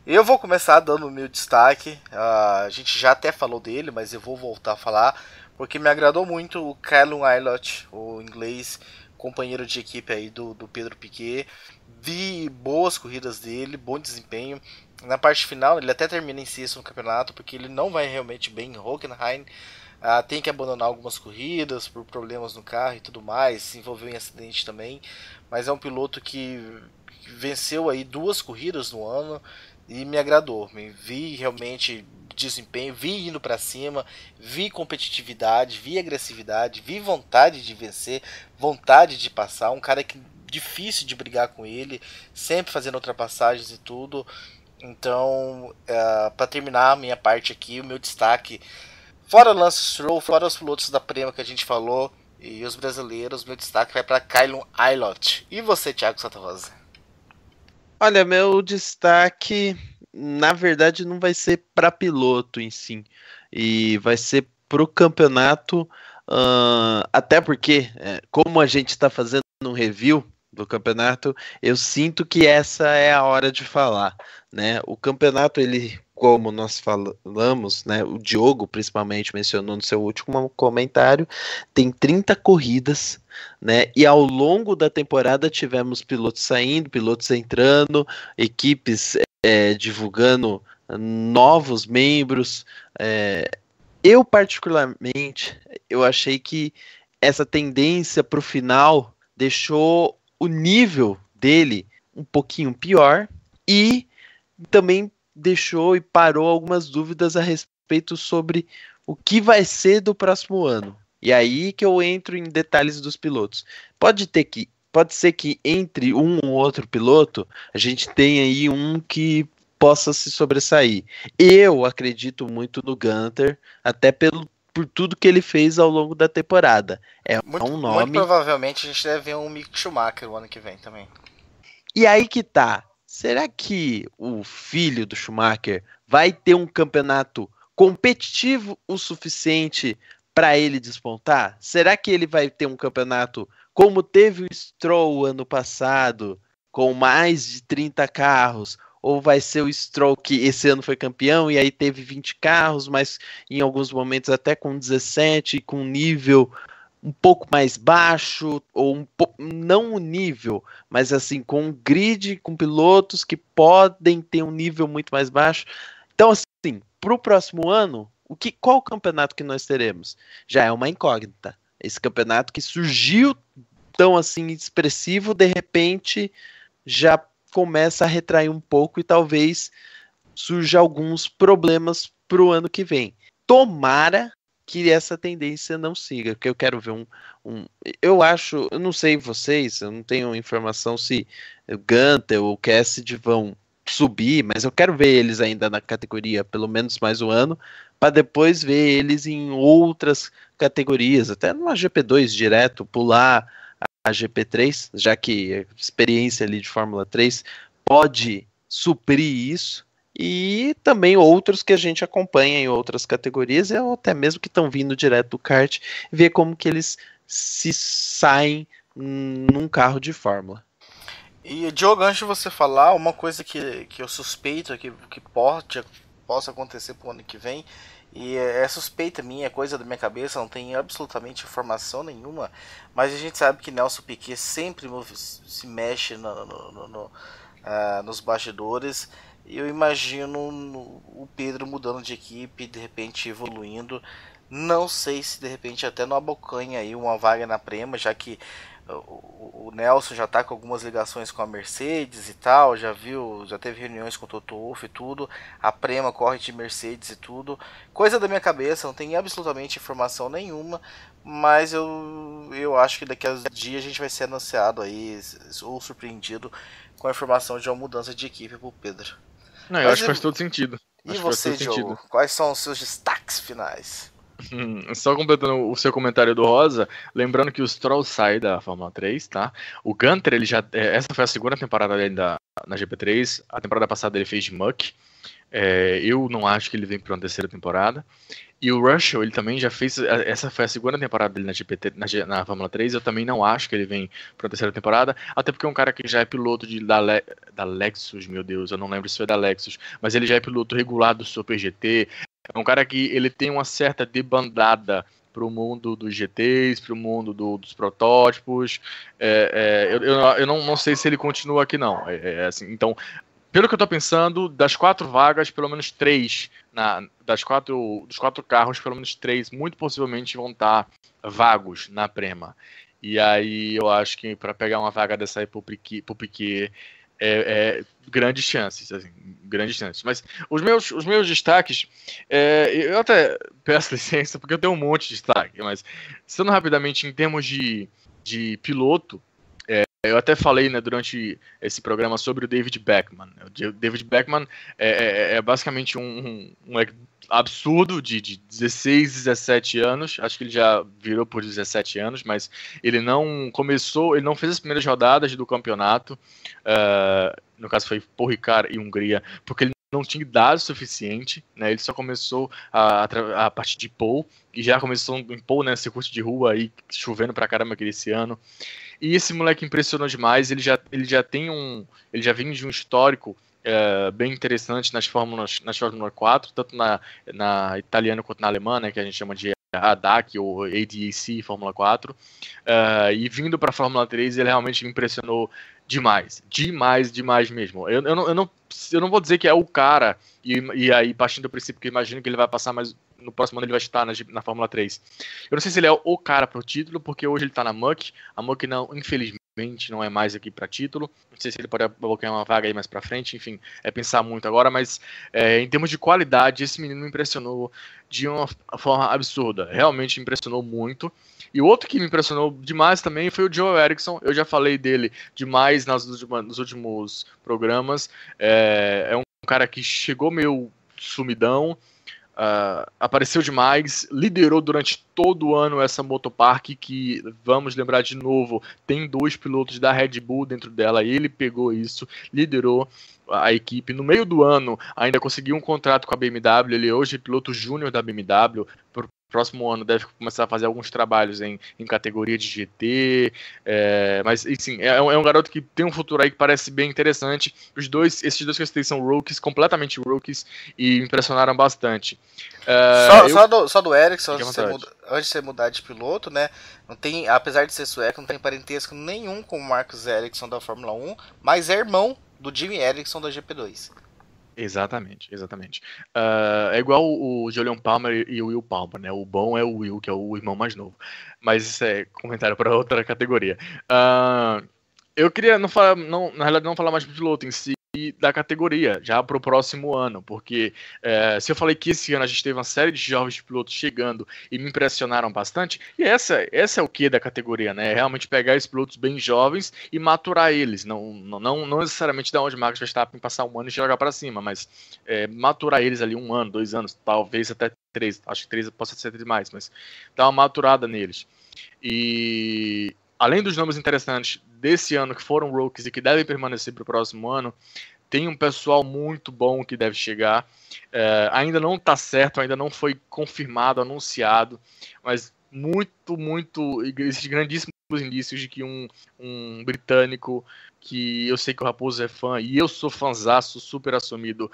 Eu vou começar dando o meu destaque. A gente já até falou dele, mas eu vou voltar a falar, porque me agradou muito o Callum Ilott, o inglês, companheiro de equipe aí do Pedro Piquet. Vi boas corridas dele, bom desempenho. Na parte final, ele até termina em 6º no campeonato, porque ele não vai realmente bem em Hockenheim. Tem que abandonar algumas corridas por problemas no carro e tudo mais, se envolveu em acidente também. Mas é um piloto que venceu aí 2 corridas no ano e me agradou. Vi realmente desempenho, vi indo para cima, vi competitividade, vi agressividade, vi vontade de vencer, vontade de passar. Um cara que difícil de brigar com ele, sempre fazendo ultrapassagens e tudo. Então, para terminar a minha parte aqui, o meu destaque, fora Lance Stroll, fora os pilotos da Prema que a gente falou e os brasileiros, meu destaque vai para Callum Ilott. E você, Thiago Santa Rosa? Olha, meu destaque, na verdade, não vai ser para piloto em si, e vai ser para o campeonato, até porque, como a gente está fazendo um review do campeonato, eu sinto que essa é a hora de falar, né? O campeonato, ele, como nós falamos, né, o Diogo principalmente mencionou no seu último comentário, tem 30 corridas, né? E ao longo da temporada tivemos pilotos saindo, pilotos entrando, equipes divulgando novos membros. Eu particularmente, eu achei que essa tendência para o final deixou o nível dele um pouquinho pior e também deixou e parou algumas dúvidas a respeito sobre o que vai ser do próximo ano. E aí que eu entro em detalhes dos pilotos. Pode ser que entre um ou outro piloto a gente tenha aí um que possa se sobressair. Eu acredito muito no Gunter, até por tudo que ele fez ao longo da temporada. Um nome. Muito provavelmente a gente deve ver um Mick Schumacher o ano que vem também. E aí que tá. Será que o filho do Schumacher vai ter um campeonato competitivo o suficiente para ele despontar? Será que ele vai ter um campeonato como teve o Stroll ano passado, com mais de 30 carros? Ou vai ser o Stroll que esse ano foi campeão e aí teve 20 carros, mas em alguns momentos até com 17, com nível um pouco mais baixo, ou não um nível, mas assim, com um grid, com pilotos que podem ter um nível muito mais baixo. Então, assim, para o próximo ano, Qual o campeonato que nós teremos? Já é uma incógnita. Esse campeonato que surgiu tão assim expressivo, de repente já começa a retrair um pouco e talvez surja alguns problemas para o ano que vem. Tomara que essa tendência não siga, porque eu quero ver eu acho, eu não sei vocês, eu não tenho informação se o Gunter ou o Cassidy vão subir, mas eu quero ver eles ainda na categoria pelo menos mais um ano, para depois ver eles em outras categorias, até numa GP2 direto, pular a GP3, já que a experiência ali de Fórmula 3 pode suprir isso, e também outros que a gente acompanha em outras categorias, ou até mesmo que estão vindo direto do kart, ver como que eles se saem num carro de Fórmula. E, Diogo, antes de você falar, uma coisa que eu suspeito que possa acontecer pro ano que vem, e é suspeita minha, é coisa da minha cabeça, não tem absolutamente informação nenhuma, mas a gente sabe que Nelson Piquet sempre se mexe nos bastidores. Eu imagino o Pedro mudando de equipe, de repente evoluindo. Não sei se de repente até não abocanha aí uma vaga na Prema, já que o Nelson já tá com algumas ligações com a Mercedes e tal, já teve reuniões com o Toto Wolff e tudo, a Prema corre de Mercedes e tudo, coisa da minha cabeça, não tem absolutamente informação nenhuma, mas eu acho que daqui a dias a gente vai ser anunciado aí, ou surpreendido com a informação de uma mudança de equipe pro Pedro. Não, eu acho que faz todo sentido. E você, Diogo, quais são os seus destaques finais? Só completando o seu comentário do Rosa, lembrando que o Stroll sai da Fórmula 3, tá? O Gunter, essa foi a segunda temporada dele na GP3, a temporada passada ele fez de Muck, eu não acho que ele vem para uma terceira temporada, e o Russell, ele também já fez, essa foi a segunda temporada dele na Fórmula 3, eu também não acho que ele vem para uma terceira temporada, até porque é um cara que já é piloto da Lexus, meu Deus, eu não lembro se foi da Lexus, mas ele já é piloto regular do Super GT, é um cara que ele tem uma certa debandada pro mundo dos GTs, pro mundo dos protótipos. Eu não sei se ele continua aqui, não. Assim, então, pelo que eu tô pensando, das 4 vagas, pelo menos 3, dos 4 carros, pelo menos 3, muito possivelmente vão estar vagos na Prema. E aí eu acho que para pegar uma vaga dessa aí pro Piquet, grandes chances, assim, grandes chances. Mas os meus destaques, eu até peço licença porque eu tenho um monte de destaque, mas sendo rapidamente em termos de piloto, eu até falei, né, durante esse programa sobre o David Beckman. O David Beckman é basicamente um absurdo de 16, 17 anos, acho que ele já virou por 17 anos, mas ele não fez as primeiras rodadas do campeonato, no caso foi Paul Ricard e Hungria, porque ele não tinha idade suficiente, né, ele só começou a partir de Paul, e já começou em Paul, né, circuito de rua aí, chovendo pra caramba esse ano, e esse moleque impressionou demais, ele já vem de um histórico bem interessante nas Fórmula 4, tanto na italiana quanto na alemã, né, que a gente chama de ADAC ou ADAC Fórmula 4, e vindo para a Fórmula 3 ele realmente me impressionou demais mesmo. Eu não vou dizer que é o cara, e aí partindo do princípio que eu imagino que ele vai passar, mas no próximo ano ele vai estar na Fórmula 3. Eu não sei se ele é o cara para o título, porque hoje ele está na Muck, a Muck não, infelizmente não é mais aqui para título, não sei se ele pode bloquear uma vaga aí mais para frente, enfim, é pensar muito agora, mas em termos de qualidade, esse menino me impressionou de uma forma absurda, realmente impressionou muito. E o outro que me impressionou demais também foi o Joe Eriksson, eu já falei dele demais nos últimos programas, é um cara que chegou meio sumidão, apareceu demais, liderou durante todo o ano essa motopark que, vamos lembrar de novo, tem 2 pilotos da Red Bull dentro dela, ele pegou isso, liderou a equipe, no meio do ano ainda conseguiu um contrato com a BMW, ele hoje é piloto júnior da BMW, por próximo ano deve começar a fazer alguns trabalhos em categoria de GT, mas enfim, é um garoto que tem um futuro aí que parece bem interessante. Esses dois que eu citei são rookies, completamente rookies, e impressionaram bastante. Só do Ericsson, antes de você mudar de piloto, né? Não tem, apesar de ser sueco, não tem parentesco nenhum com o Marcus Ericsson da Fórmula 1, mas é irmão do Jimmy Ericsson da GP2. Exatamente. É igual o Julian Palmer e o Will Palmer, né? O bom é o Will, que é o irmão mais novo. Mas isso é comentário para outra categoria. Eu queria na realidade não falar mais do piloto em si, da categoria, já para o próximo ano, porque se eu falei que esse ano a gente teve uma série de jovens pilotos chegando e me impressionaram bastante, e essa é o que da categoria, né? É realmente pegar esses pilotos bem jovens e maturar eles, não necessariamente dar onde Max Verstappen passar um ano e jogar para cima, mas maturar eles ali 1 ano, 2 anos, talvez até 3, acho que 3 possa ser demais, mas dar uma maturada neles. E além dos nomes interessantes desse ano que foram rookies e que devem permanecer para o próximo ano, tem um pessoal muito bom que deve chegar. Ainda não está certo, ainda não foi confirmado, anunciado, mas existem grandíssimos indícios de que um britânico, que eu sei que o Raposo é fã, e eu sou fãzaço super assumido,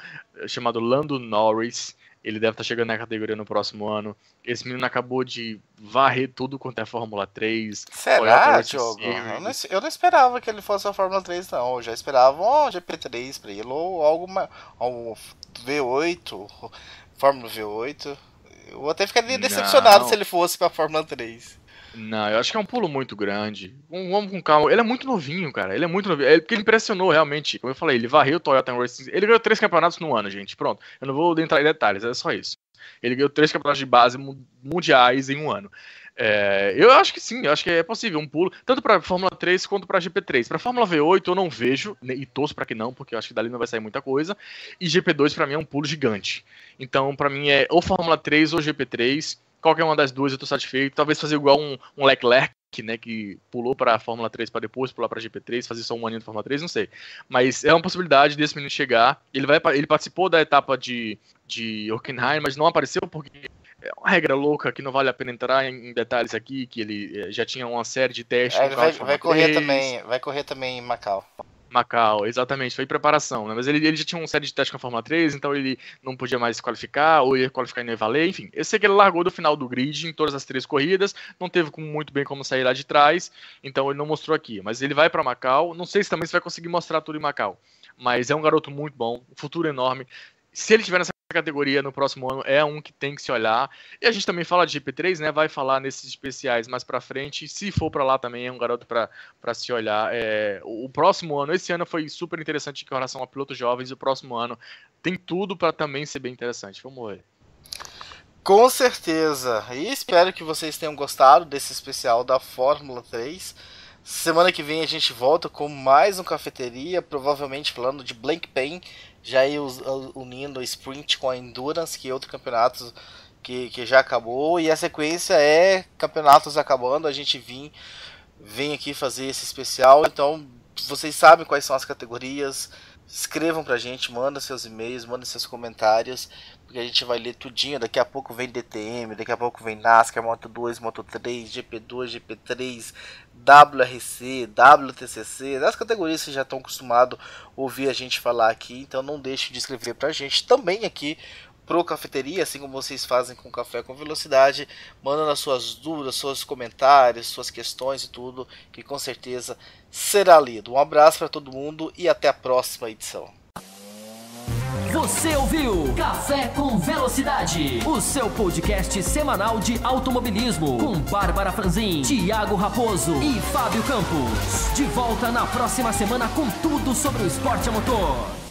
chamado Lando Norris, ele deve estar chegando na categoria no próximo ano. Esse menino acabou de varrer tudo quanto é Fórmula 3. Será, Diogo? Eu não esperava que ele fosse a Fórmula 3, não. Eu já esperava um GP3 pra ele, ou algo V8, Fórmula V8. Eu até ficaria decepcionado se ele fosse pra Fórmula 3. Não, eu acho que é um pulo muito grande. Vamos com calma. Ele é muito novinho, cara. Ele é muito novinho. Porque ele impressionou realmente. Como eu falei, ele varreu o Toyota Racing. Ele ganhou 3 campeonatos no ano, gente. Pronto. Eu não vou entrar em detalhes, é só isso. Ele ganhou 3 campeonatos de base mundiais em 1 ano. Eu acho que sim, eu acho que é possível um pulo, tanto para Fórmula 3 quanto para GP3. Para Fórmula V8 eu não vejo, e torço para que não, porque eu acho que dali não vai sair muita coisa. E GP2 para mim é um pulo gigante. Então, para mim é ou Fórmula 3 ou GP3. Qualquer uma das duas eu tô satisfeito. Talvez fazer igual um Leclerc, né, que pulou para a Fórmula 3 para depois pular para GP3, fazer só um aninho de Fórmula 3, não sei. Mas é uma possibilidade desse menino chegar. Ele participou da etapa de Hockenheim, mas não apareceu porque é uma regra louca que não vale a pena entrar em detalhes aqui, que ele já tinha uma série de testes. Vai correr também em Macau. Macau, exatamente, foi preparação, né? Mas ele já tinha uma série de testes com a Fórmula 3, então ele não podia mais se qualificar, ou ia qualificar e não ia valer, enfim. Eu sei que ele largou do final do grid em todas as 3 corridas, não teve muito bem como sair lá de trás, então ele não mostrou aqui. Mas ele vai para Macau, não sei se também vai conseguir mostrar tudo em Macau, mas é um garoto muito bom, futuro enorme. Se ele tiver nessa categoria no próximo ano, é um que tem que se olhar. E a gente também fala de GP3, né? Vai falar nesses especiais mais pra frente. Se for pra lá também, é um garoto pra se olhar. O próximo ano, esse ano foi super interessante em relação a pilotos jovens. O próximo ano tem tudo pra também ser bem interessante. Vamos ver. Com certeza. E espero que vocês tenham gostado desse especial da Fórmula 3. Semana que vem a gente volta com mais um Cafeteria, provavelmente falando de Blancpain, já ir unindo o Sprint com a Endurance, que é outro campeonato que já acabou, e a sequência é campeonatos acabando, a gente vem aqui fazer esse especial. Então vocês sabem quais são as categorias, escrevam pra gente, manda seus e-mails, manda seus comentários, porque a gente vai ler tudinho. Daqui a pouco vem DTM, daqui a pouco vem NASCAR, Moto2, Moto3, GP2, GP3, WRC, WTCC, das categorias que vocês já estão acostumados a ouvir a gente falar aqui. Então não deixe de escrever pra gente também aqui pro Cafeteria, assim como vocês fazem com Café com Velocidade, mandando as suas dúvidas, seus comentários, suas questões e tudo, que com certeza será lido. Um abraço para todo mundo e até a próxima edição. Você ouviu Café com Velocidade, o seu podcast semanal de automobilismo, com Bárbara Franzin, Thiago Raposo e Fábio Campos. De volta na próxima semana com tudo sobre o esporte a motor.